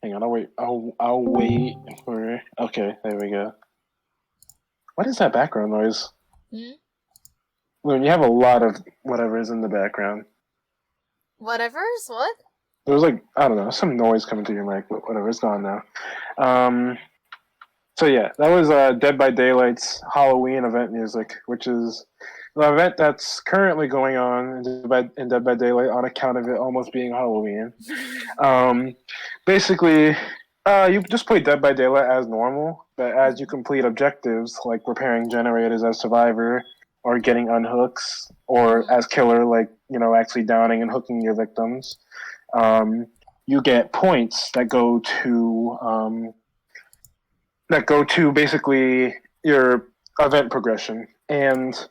Hang on, I'll wait. I'll wait for. Okay, there we go. What is that background noise? Hmm? When you have a lot of whatever is in the background. Whatever's what? There was like I don't know some noise coming through your mic, but whatever, it's gone now. So yeah, that was Dead by Daylight's Halloween event music, which is the event that's currently going on in Dead by Daylight on account of it almost being Halloween. Basically, you just play Dead by Daylight as normal, but as you complete objectives like repairing generators as Survivor, or getting unhooks, or as Killer, like actually downing and hooking your victims, you get points that go to basically your event progression. And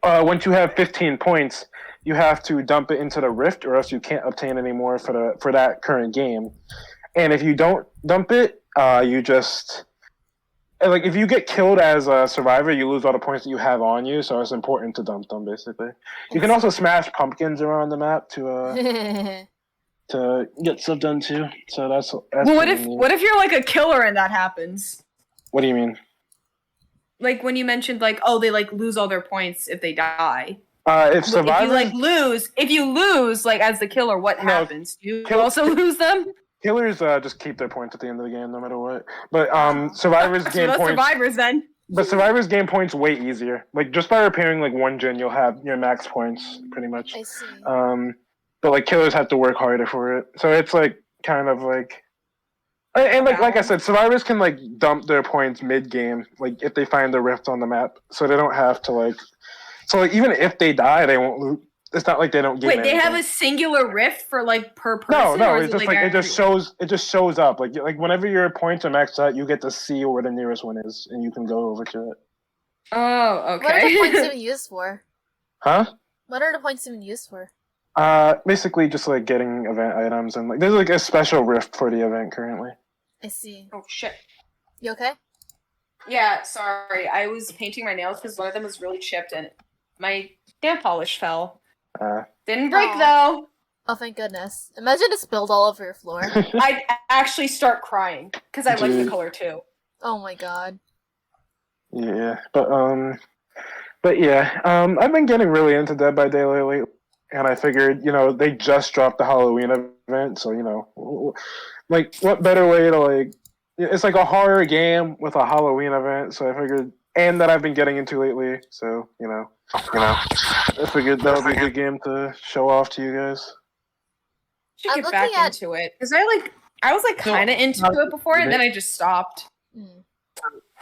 once you have 15 points, you have to dump it into the rift, or else you can't obtain any more for that current game. And if you don't dump it, you just like if you get killed as a survivor, you lose all the points that you have on you. So it's important to dump them. Basically, you can also smash pumpkins around the map to get stuff done too. So that's Well, what if you're like a killer and that happens? What do you mean? Like when you mentioned like, oh, they like lose all their points if they die. If survivors, if you lose like as the killer, what happens? Do you also lose them? Killers just keep their points at the end of the game, no matter what. But survivors gain points. Survivors then. But survivors gain points way easier. Like just by repairing like one gen, you'll have your max points pretty much. I see. But like killers have to work harder for it, so it's like kind of like. And like I said, survivors can like dump their points mid game, like if they find a rift on the map, so they don't have to like. So like even if they die, they won't lose. It's not like they don't gain. Wait, they have a singular rift for like per person. No, it's just like it just shows up. Like whenever your points are maxed out, you get to see where the nearest one is, and you can go over to it. Oh, okay. What are the points even used for? Huh? What are the points even used for? Basically just like getting event items, and like there's like a special rift for the event currently. I see. Oh shit. You okay? Yeah, sorry. I was painting my nails because one of them was really chipped and my nail polish fell. Didn't break though. Oh, thank goodness. Imagine it spilled all over your floor. I'd actually start crying because I like the color too. Oh my god. Yeah, but yeah, I've been getting really into Dead by Daylight lately, and I figured, they just dropped the Halloween event, so like what better way to like? It's like a horror game with a Halloween event, so I figured, and that I've been getting into lately, so I figured that would be a good game to show off to you guys. Should get back into it because I was kind of into it before, and then I just stopped.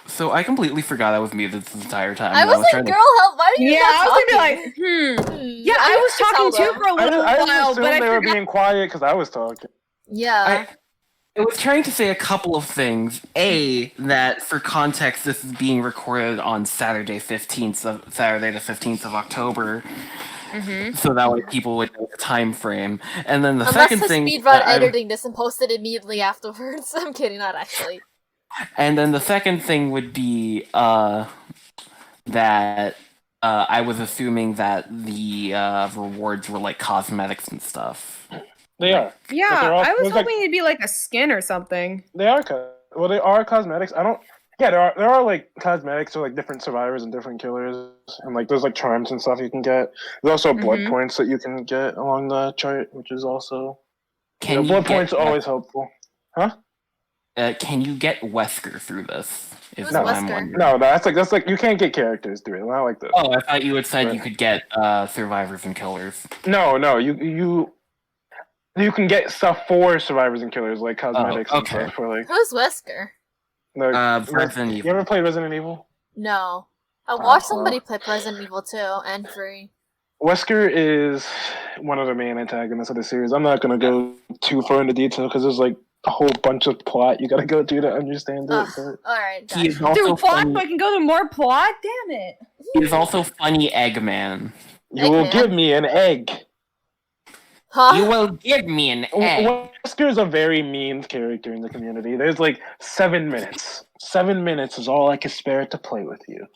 So I completely forgot I was muted this entire time. I was like, girl, help! Why are you not talking? I was gonna be like, Yeah, I was talking too for a little while, but I they were forgot. being quiet because I was talking. Yeah. I was trying to say a couple of things. A, that for context, this is being recorded on Saturday the 15th of October. So that way people would know the time frame. And then the second thing... Unless the speedrun editing this and post it immediately afterwards. I'm kidding, not actually. And then the second thing would be that I was assuming that the rewards were like cosmetics and stuff. They are. Yeah, I was hoping it'd be like a skin or something. They are. They are cosmetics. Yeah, there are like cosmetics for like different survivors and different killers, and like there's like charms and stuff you can get. There's also blood points that you can get along the chart, which is also blood points are always helpful. Huh? Can you get Wesker through this? Who's Wesker? No, that's like you can't get characters through it. Not like this. Oh, I thought you had said you could get survivors and killers. No, you can get stuff for survivors and killers, like cosmetics and stuff. For like Who's Wesker? Resident Evil. You ever played Resident Evil? No. I watched somebody play Resident Evil 2 and 3. Wesker is one of the main antagonists of the series. I'm not going to go too far into detail because there's like a whole bunch of plot you got to go through to understand it. Alright, He is gotcha. also plot funny. so I can go to more plot? Damn it. He is also funny Eggman. You will give me an egg. Huh? You will give me an egg. Wesker is a very mean character in the community. There's like 7 minutes. 7 minutes is all I can spare to play with you.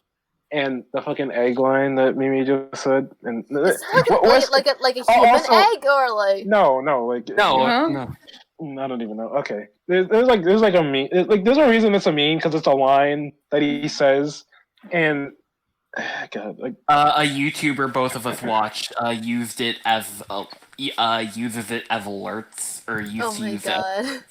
And the fucking egg line that Mimi just said. And Is it like a human egg or like? No, like No. I don't even know. Okay, there's like a meme. Like there's a reason it's a meme because it's a line that he says, and God, like A YouTuber both of us watch used it as uses it as alerts or used Oh to my use god. it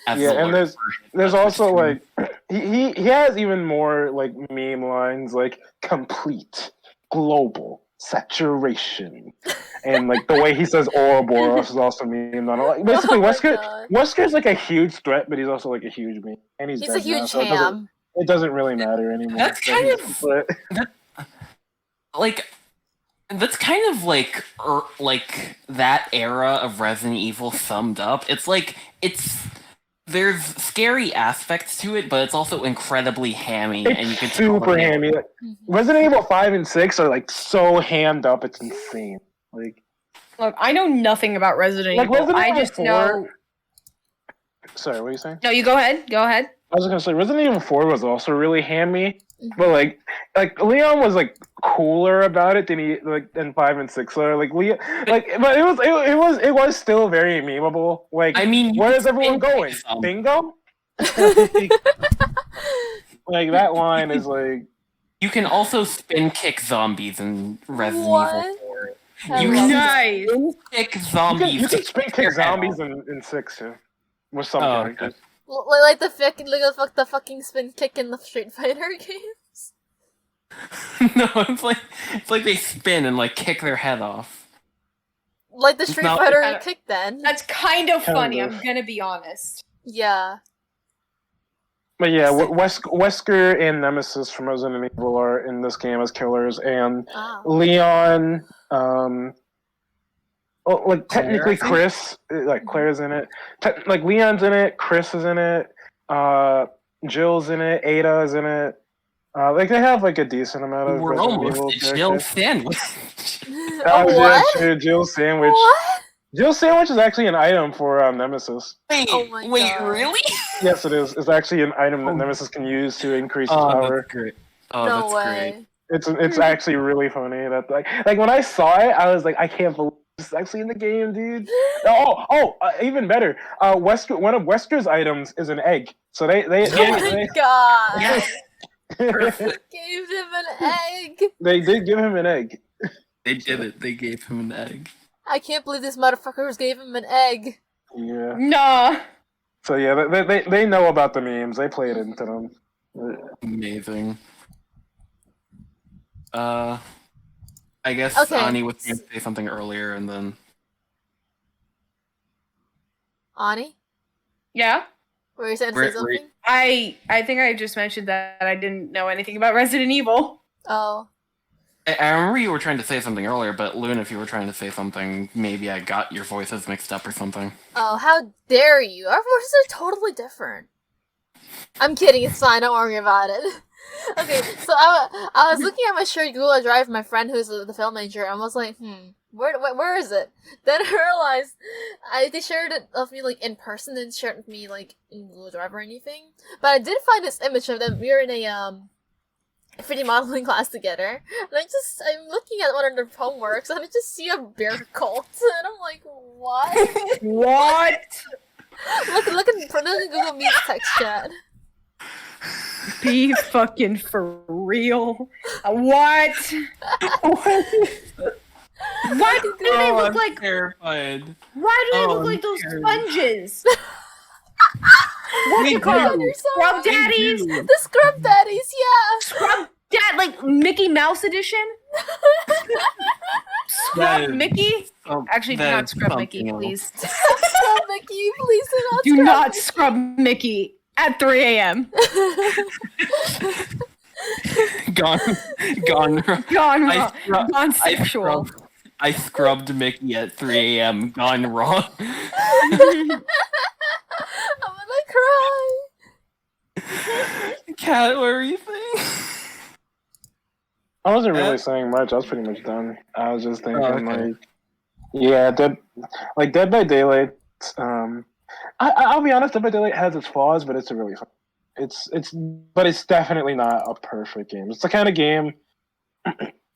as yeah, and alerts. there's for also Twitch like he has even more like meme lines like complete global saturation. And like the way he says Ouroboros is also meme. Like basically, Oh my god. Wesker's like a huge threat, but he's also like a huge meme, and he's He's a dead now, huge so ham. it doesn't really matter anymore. That's kind of like that's kind of like that era of Resident Evil summed up. It's like there's scary aspects to it, but it's also incredibly hammy, and you It's can tell super that they- hammy. Like, Resident Evil 5 and 6 are like so hammed up, it's insane. Like Look, I know nothing about Resident Like, Evil. Resident I Evil just 4 know. sorry, what are you saying? No, you go ahead. Go ahead. I was gonna say Resident Evil 4 was also really hammy, Mhm. but like Leon was like cooler about it than 5 and 6 are. Like Leon, like but it was still very memeable. Like I mean, you where can is everyone spin going? kick some. Bingo? Like that line is like You can also spin kick zombies in Resident What? Evil 4. I You love can Nice. spin kick zombies. you can spin kick kick their head zombies off. in 6 too. With some Oh, characters. Like the fucking spin kick in the Street Fighter games. No, it's like they spin and like kick their head off. Like the Street not- Fighter kick then. That's kind of Kind funny. of. I'm gonna be honest. Yeah. But yeah, Wesker and Nemesis from Resident Evil are in this game as killers, and Ah. Leon, well, like technically Claire, I Chris, like Claire's in it. Like Leon's in it, Chris is in it, Jill's in it, Ada is in it. Like they have like a decent amount of We're Resident almost Evil at Jill characters. Sandwich. Oh, what? Yeah, sure, Jill's sandwich. What? Jill's sandwich is actually an item for Nemesis. Wait, Oh my wait, God. really? Yes, it is. It's actually an item that Oh. Nemesis can use to increase his Oh, power. that's great. Oh, No that's way. great. It's actually really funny that like when I saw it, I was like, I can't believe this is actually in the game, dude. Even better. One of Wesker's items is an egg. So they Oh my god. Yes. Perfect. Gave him an egg. they did give him an egg. They did it. They gave him an egg. I can't believe these motherfuckers gave him an egg. Yeah. Nah. So yeah, they know about the memes. They played into them. Amazing. I guess Okay. Ani was going to say something earlier, and then Ani? Yeah. Were you saying Where- something? I think I just mentioned that I didn't know anything about Resident Evil. Oh. I remember you were trying to say something earlier. But Lune, if you were trying to say something, maybe I got your voices mixed up or something. Oh, how dare you? Our voices are totally different. I'm kidding, it's fine, don't worry about it. Okay, so I was looking at my shared Google Drive with my friend who's the film major, and was like, where is it? Then I realized they shared it of me like in person, didn't share it with me like in Google Drive or anything. But I did find this image of them. We were in a 3D modeling class together, and I'm looking at one of their homeworks, and I just see a bear cult, and I'm like, what? What? look in Google Meets text chat. Be fucking for real. What? Why do they look like? terrified. Why do they Oh, look I'm like those scared. sponges? What They you call do. them? You're so Scrub right. daddies? They do. The scrub daddies, yeah. Scrub dad, like Mickey Mouse edition? Scrub That is Mickey? some- Actually, do that not is scrub Mickey, something else. please. Scrub Mickey, please Do do not not Mickey. scrub Mickey at 3 a.m. Gone. Gone I wrong. scrub- Gone sexual. I scrubbed Mickey at 3 a.m. Gone wrong. I'm gonna cry. Cat, what were you saying? I wasn't really saying much. I was pretty much done. I was just thinking, okay. Dead by Daylight. I'll be honest, Dead by Daylight has its flaws, but it's a really fun. But it's definitely not a perfect game. It's the kind of game.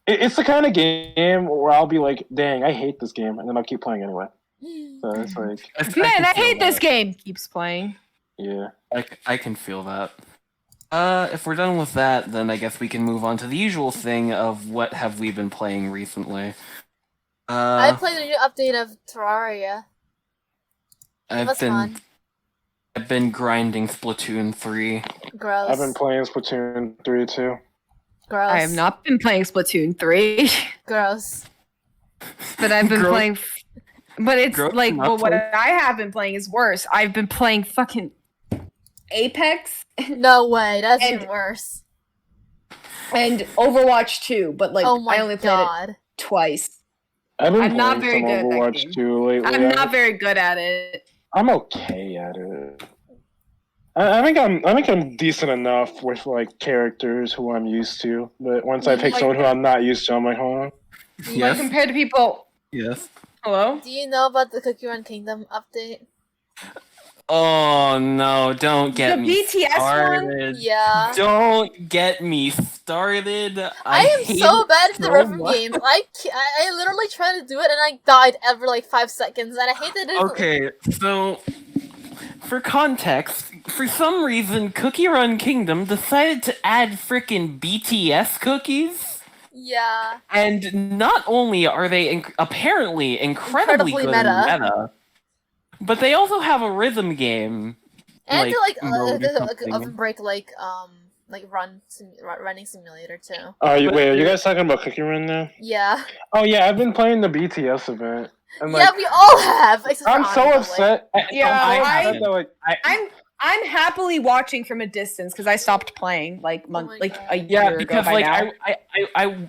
It's the kind of game where I'll be like, "Dang, I hate this game," and then I'll keep playing anyway. So it's like, Man, I can feel hate this that. game. Keeps playing. yeah. I can feel that. If we're done with that, then I guess we can move on to the usual thing of what have we been playing recently. I played a new update of Terraria. It was fun. I've been grinding Splatoon 3. Gross. I've been playing Splatoon 3 too. Gross. I have not been playing Splatoon 3, Gross. but I've been Gross. playing. But it's Gross like, not but what play- I have been playing is worse. I've been playing fucking Apex No way, that's And- even worse. and Overwatch 2, but like Oh my I only played it god. twice. I've been I'm not playing very some good at that Overwatch game. 2 lately. I'm not very good at it. I'm okay at it. I think I'm decent enough with like characters who I'm used to, but once I pick Like- someone who I'm not used to, I'm like, huh? Like Yes. compared to people. Yes. Hello. Do you know about the Cookie Run Kingdom update? Oh no! Don't get The me BTS one? started. Yeah. Don't get me started. I am hate so it bad at the so rhythm much. games. I literally tried to do it and I died every like 5 seconds, and I hate that it's Okay, so for context, for some reason, Cookie Run Kingdom decided to add frickin' BTS cookies. Yeah. And not only are they apparently incredibly Incredibly good meta. in meta, but they also have a rhythm game. And mode or the something. oven break like running simulator too. Wait, are you guys talking about Cookie Run now? Yeah. Oh yeah, I've been playing the BTS event. And Yeah, like, we all have. Except I'm for so Anna, by the way. upset. Yeah, I'm so I- upset that, like, I'm happily watching from a distance because I stopped playing like my a God. Yeah, year because ago by like now.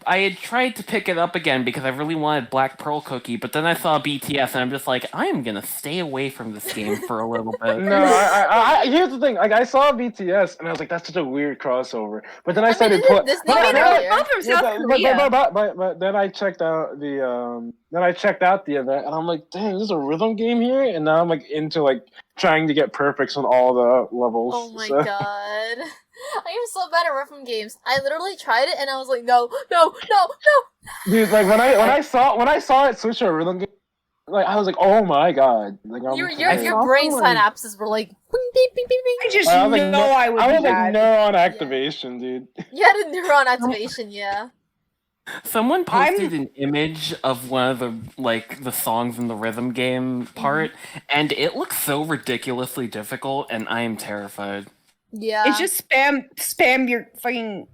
I had tried to pick it up again because I really wanted Black Pearl Cookie, but then I saw BTS and I'm just like, I am gonna stay away from this game for a little bit. no, I here's the thing. Like, I saw BTS and I was like, that's such a weird crossover. But then I started isn't playing. Disney But earlier? They're both from South Korea. but then I checked out the event and I'm like, dang, there's a rhythm game here, and now I'm like into like trying to get perfects on all the levels. Oh my so. god. I am so bad at rhythm games. I literally tried it and I was like, no. Dude, like when I saw it switch to a rhythm game, like I was like, oh my god, like Your saw brain someone- synapses were like bing bing bing bing bing. I just I was like, know I would be was like bad. neuron activation, dude. You had a neuron activation, yeah. Someone posted an image of one of the songs in the rhythm game part, and it looks so ridiculously difficult, and I am terrified. Yeah. It's just spam your fucking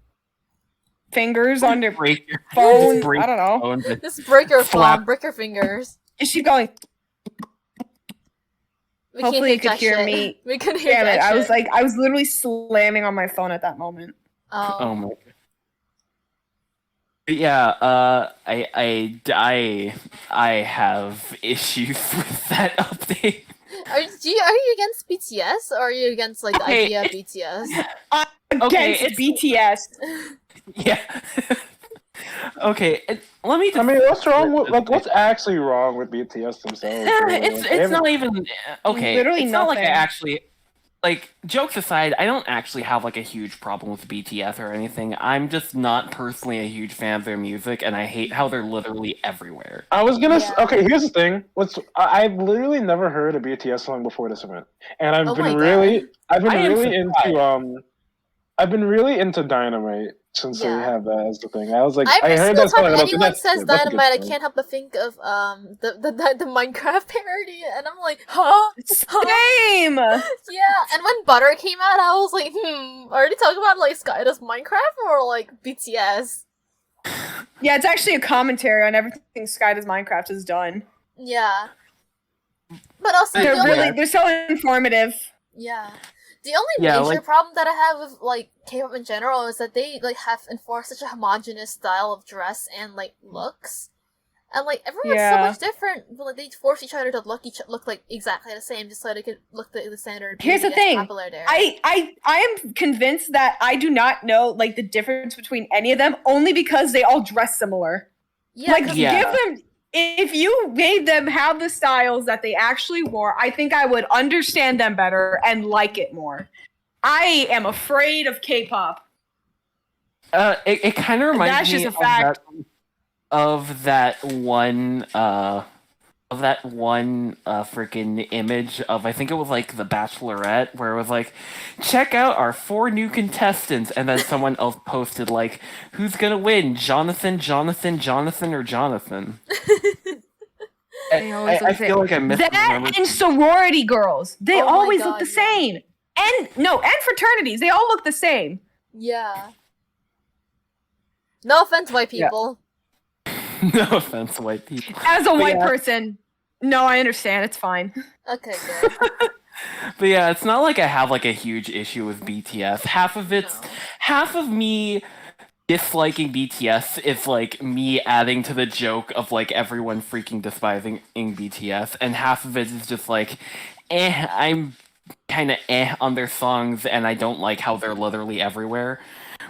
fingers on your Break your phone. just break I don't know. your phone. Just break your Flap. phone, break your fingers. Is she going? We Hopefully can't you hear could hear that me. shit. We couldn't hear Damn it! that I was shit. I was literally slamming on my phone at that moment. Oh Oh. my god. Yeah, I have issues with that update. Are you against BTS or are you against like the Okay, idea of BTS? Against it's- BTS. Yeah. Okay, let me. I mean, what's wrong with what's actually wrong with BTS themselves? really? It's Like, they not even okay. Literally it's not like I nothing. actually like. Jokes aside, I don't actually have like a huge problem with BTS or anything. I'm just not personally a huge fan of their music, and I hate how they're literally everywhere. I was gonna. Yeah. Okay, here's the thing. I've literally never heard a BTS song before this event, and I've Oh my been God. really, I've been I am really surprised. into I've been really into Dynamite since they Yeah. have that as the thing. I was like, Every I heard single that song. time and I was like, anyone that's says good, that's a good Dynamite, I song. can't help but think of the Minecraft parody, and I'm like, huh? Same. Yeah. And when Butter came out, I was like, are they talking about like Sky does Minecraft or like BTS? Yeah, it's actually a commentary on everything Sky Does Minecraft has done. Yeah. But also, They're the only, they're so informative. yeah. The only Yeah, major like- problem that I have with like K-pop in general is that they like have enforced such a homogenous style of dress and like looks, and like everyone's so Yeah. much different. But like they force each other to look like exactly the same, just so they could look the standard. Here's the BTS thing. popular there. I am convinced that I do not know like the difference between any of them only because they all dress similar. yeah, Like 'cause- Yeah. give them if you made them have the styles that they actually wore, I think I would understand them better and like it more. I am afraid of K-pop. It kind of reminds That's me just a fact. of that one of that one freaking image of, I think it was like The Bachelorette, where it was like, check out our 4 new contestants, and then someone else posted like, who's gonna win, Jonathan, Jonathan, Jonathan, or Jonathan? They always look I feel like I missed that and sorority girls. They Oh my always God, look the yeah. same. And fraternities. They all look the same. Yeah. No offense, white Yeah. people. No offense, white people. As a white yeah. person, no, I understand. It's fine. Okay, good. But yeah, it's not like I have like a huge issue with BTS. Half of me disliking BTS is like me adding to the joke of like everyone freaking despising BTS, and half of it is just like, I'm kind of on their songs, and I don't like how they're literally everywhere,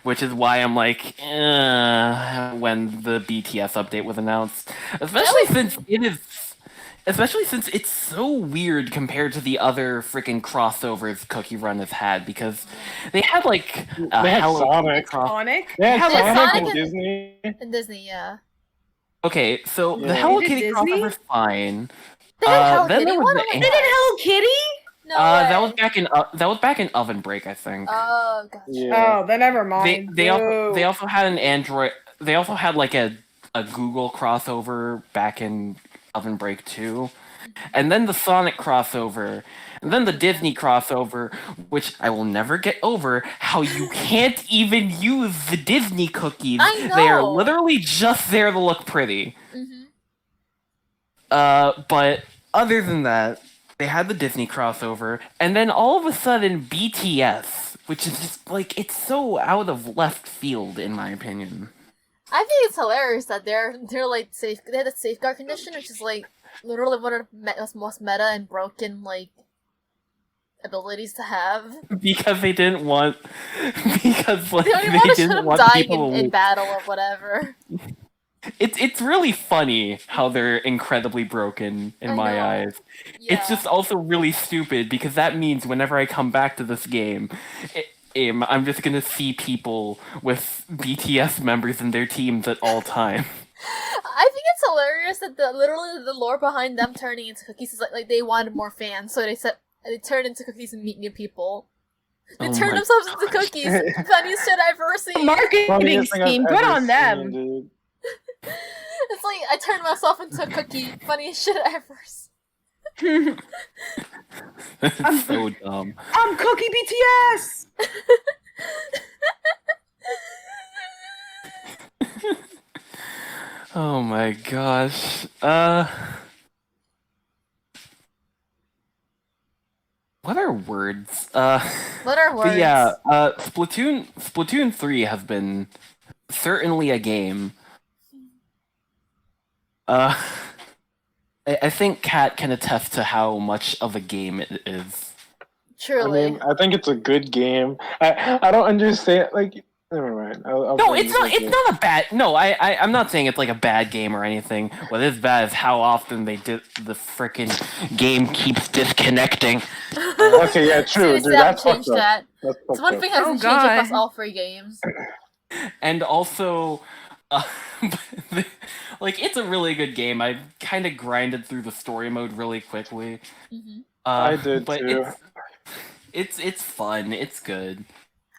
which is why I'm like, when the BTS update was announced, especially since it's so weird compared to the other freaking crossovers Cookie Run has had, because they had like a They had Hello Sonic. Kitty Sonic? They had How about Sonic Sonic and Disney. And Disney, yeah. Okay, so the Yeah. Hello They did Kitty Disney? crossover's fine. They had Hello then Kitty there was one? the- Oh my They did God. Hello Kitty? No that was way. back in Oven Break, I think. Oh, gotcha. Yeah. Oh, then never mind. They also had an Android. They also had like a Google crossover back in Oven Break 2, and then the Sonic crossover, and then the Disney crossover, which I will never get over. How you can't even use the Disney cookies. I They are know. literally just there to look pretty. Mm-hmm. But other than that, they had the Disney crossover, and then all of a sudden BTS, which is just like, it's so out of left field in my opinion. I think it's hilarious that they're like they had a safeguard condition, which is like literally one of the most meta and broken like abilities to have. Because they didn't want, because like They don't even they want to show didn't them want dying people. in battle or whatever. It's really funny how they're incredibly broken in I my know. eyes. Yeah. It's just also really stupid, because that means whenever I come back to this game, I'm just gonna see people with BTS members in their teams at all time. I think it's hilarious that literally the lore behind them turning into cookies is like they wanted more fans, so they turned into cookies and meet new people. They Oh turned my themselves into cookies. Funniest shit I've ever seen. Marketing Funniest thing I've scheme. Good ever on them. seen, dude. It's like I turned myself into a cookie. Funniest shit I ever seen. It's so dumb. I'm Cookie BTS. Oh my gosh. What are words? What are words? But yeah, Splatoon 3 has been certainly a game. I think Kat can attest to how much of a game it is. Truly. I mean, I think it's a good game. I don't understand. Like, never mind. I'll No, bring it's this not. up It's later. not a bad. No, I'm not saying it's like a bad game or anything. What is bad is how often the frickin' game keeps disconnecting. Okay, yeah, true, Seriously, dude. I That's haven't changed fucked up. that. That's It's fucked one up. thing hasn't Oh, changed God. across all 3 games. And also, uh, like, it's a really good game. I kind of grinded through the story mode really quickly. Hmm. I did but too. It's fun. It's good.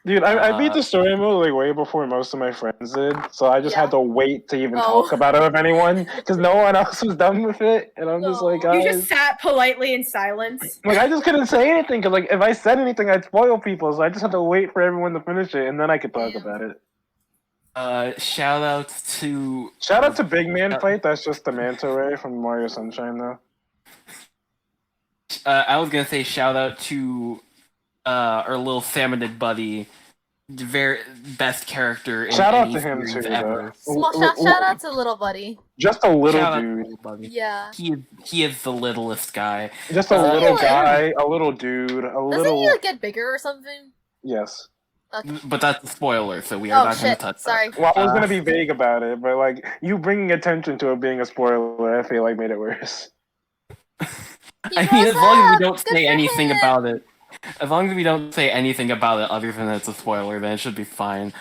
Dude, I beat the story mode like way before most of my friends did, so I just Yeah. had to wait to even Oh. talk about it with anyone because no one else was done with it, and I'm just like, No. You guys, just sat politely in silence. like I just couldn't say anything because like if I said anything, I'd spoil people, so I just had to wait for everyone to finish it, and then I could talk Yeah. about it. Shout outs to Shout out to Big Man Fight. That's just the manta ray from Mario Sunshine, though. I was gonna say shout out to our little salmonid buddy, the very best character in Shout out any to him series too, ever. though. Small shout out to little buddy. Just a little Shout out to dude. little buddy. Yeah. He is the littlest guy. Just a Doesn't little he, like- guy, a little dude, a Doesn't little. he like get bigger or something? Yes. Okay. But that's a spoiler, so we are Oh not going shit! to touch Sorry. Well, I was Uh, gonna be vague about it, but like you bringing attention to it being a spoiler, I feel like made it worse. that. He I mean, grows as long as up! we don't Good say for anything him! about it, as long as we don't say anything about it other than it's a spoiler, then it should be fine.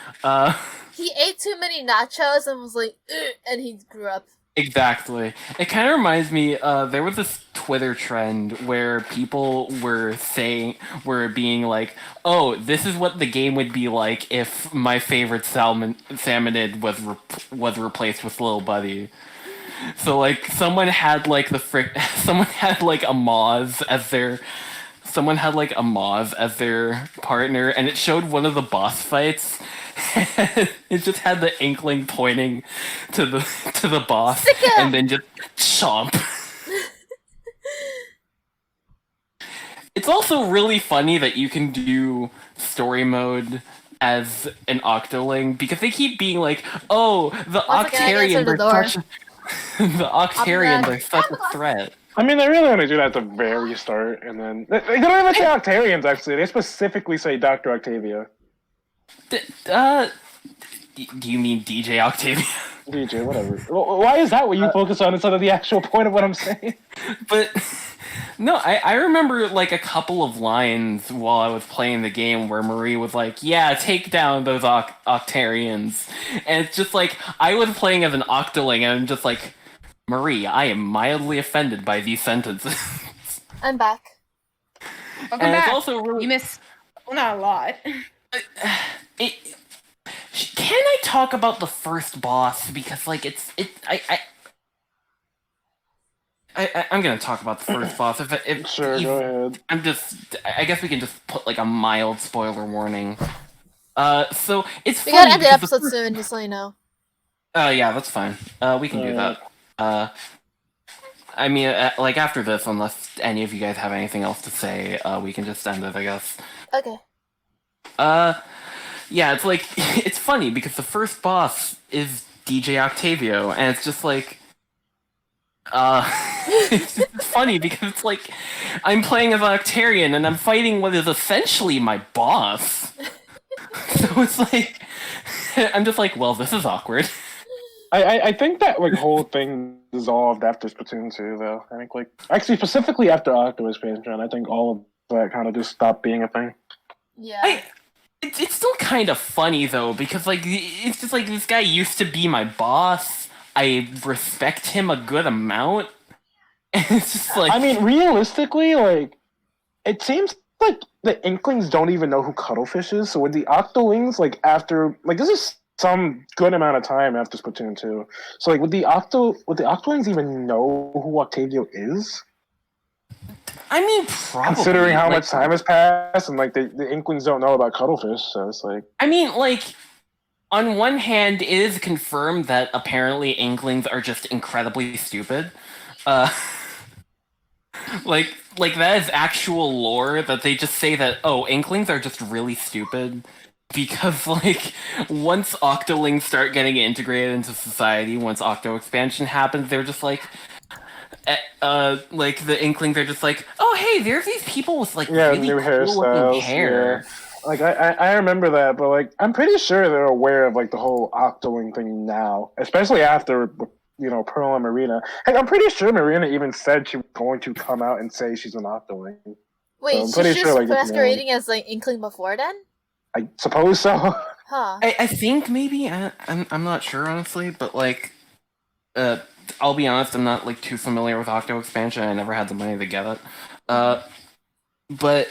He ate too many nachos and was like, "Ugh," and he grew up. Exactly. It kind of reminds me. There was this Twitter trend where people were being like, "Oh, this is what the game would be like if my favorite salmonid was replaced with Little Buddy." So like, someone had like a Moz as their partner, and it showed one of the boss fights. It just had the inkling pointing to the boss, Sick 'em! and then just chomp. It's also really funny that you can do story mode as an Octoling because they keep being like, "Oh, the Once again, I answered Octarians the are door. such the Octarians I'll be are such back. a threat." I mean, they really only do that at the very start, and then they don't even say Octarians. Actually, they specifically say Dr. Octavia. Do you mean DJ Octavia? DJ, whatever. Why is that what you focus on instead of the actual point of what I'm saying? But no, I remember like a couple of lines while I was playing the game where Marie was like, "Yeah, take down those Octarians," and it's just like I was playing as an Octoling, and I'm just like, Marie, I am mildly offended by these sentences. I'm back. Welcome And it's back. also really You missed, well, not a lot. it. Can I talk about the first boss because like I'm gonna talk about the first boss. If Sure, go ahead. I guess we can just put like a mild spoiler warning. So it's We funny gotta end the because episode soon, just so you know. yeah, that's fine. We can do that. I mean, like after this, unless any of you guys have anything else to say, we can just end it, I guess. Okay. Yeah, it's like it's funny because the first boss is DJ Octavio, and it's just like, it's just funny because it's like I'm playing as an Octarian and I'm fighting what is essentially my boss. So it's like I'm just like, well, this is awkward. I think that like whole thing dissolved after Splatoon 2, though. I think like actually specifically after Octo expansion, I think all of that kind of just stopped being a thing. Yeah. It's still kind of funny though because like it's just like this guy used to be my boss. I respect him a good amount. And it's just like I mean, realistically, like it seems like the Inklings don't even know who Cuttlefish is. So with the Octolings, like after like this is some good amount of time after Splatoon 2. So like would the Octolings even know who Octavio is? I mean, probably Considering how like, much time has passed, and like the Inklings don't know about Cuttlefish, so it's like I mean, like on one hand, it is confirmed that apparently Inklings are just incredibly stupid. Uh, like that is actual lore that they just say that Inklings are just really stupid because like once Octolings start getting integrated into society, once Octo expansion happens, they're just like like the Inklings are just like, oh hey, there's these people with like really new cool looking hairstyles. hair. Yeah. Like I remember that, but like I'm pretty sure they're aware of like the whole Octoling thing now, especially after Pearl and Marina. And I'm pretty sure Marina even said she was going to come out and say she's an Octoling. Wait, I'm she's pretty just sure, like, it's masquerading as like Inkling before then? I suppose so. Huh. I think maybe I'm not sure honestly, but like I'll be honest, I'm not like too familiar with Octo expansion. I never had the money to get it. But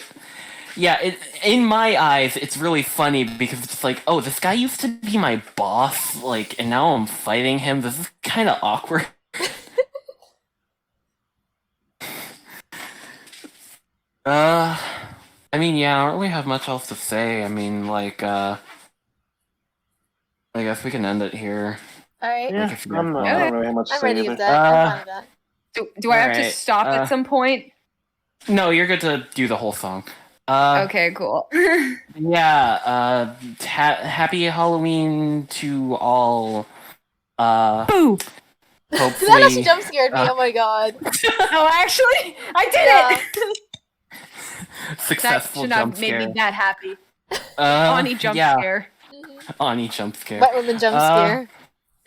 yeah, in my eyes, it's really funny because it's just like, oh, this guy used to be my boss, like, and now I'm fighting him. This is kind of awkward. I mean, yeah, I don't really have much else to say. I mean, like, I guess we can end it here. Alright. Yeah, if you I don't really have much to I'm say ready either. with that. I'm fine with that. Do I have to Alright, stop at some point? No, you're good to do the whole song. Okay, cool. Yeah, happy Halloween to all. Boo! That Hopefully, actually jump scared me, oh my god. Oh, actually, I did Yeah. it! That successful should jump not have made scare. me that happy. Uh, Ani jump yeah, scare. Ani jump scare. Wet woman jump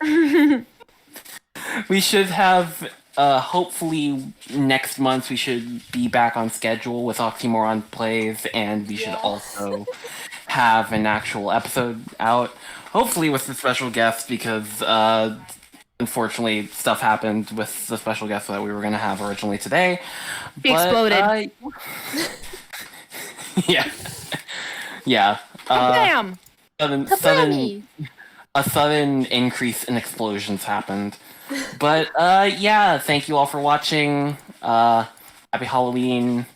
scare. We should have, hopefully next month we should be back on schedule with Auxy Morons Plays, and we should Yeah. also have an actual episode out, hopefully with a special guest, because, unfortunately, stuff happened with the special guest that we were going to have originally today. He exploded. Yeah. Yeah. Bam! A sudden increase in explosions happened. But yeah, thank you all for watching. Happy Halloween.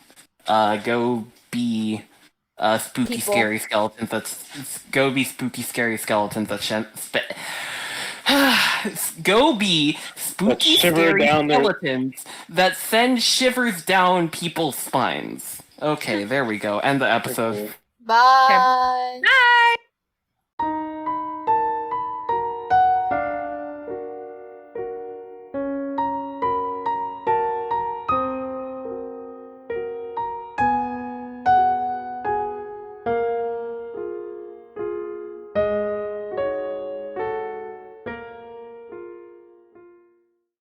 Go be spooky, People. scary skeletons. Go be spooky, scary skeletons that go be spooky, shiver scary down their- skeletons that send shivers down people's spines. Okay, there we go. End the episode. Bye. Bye!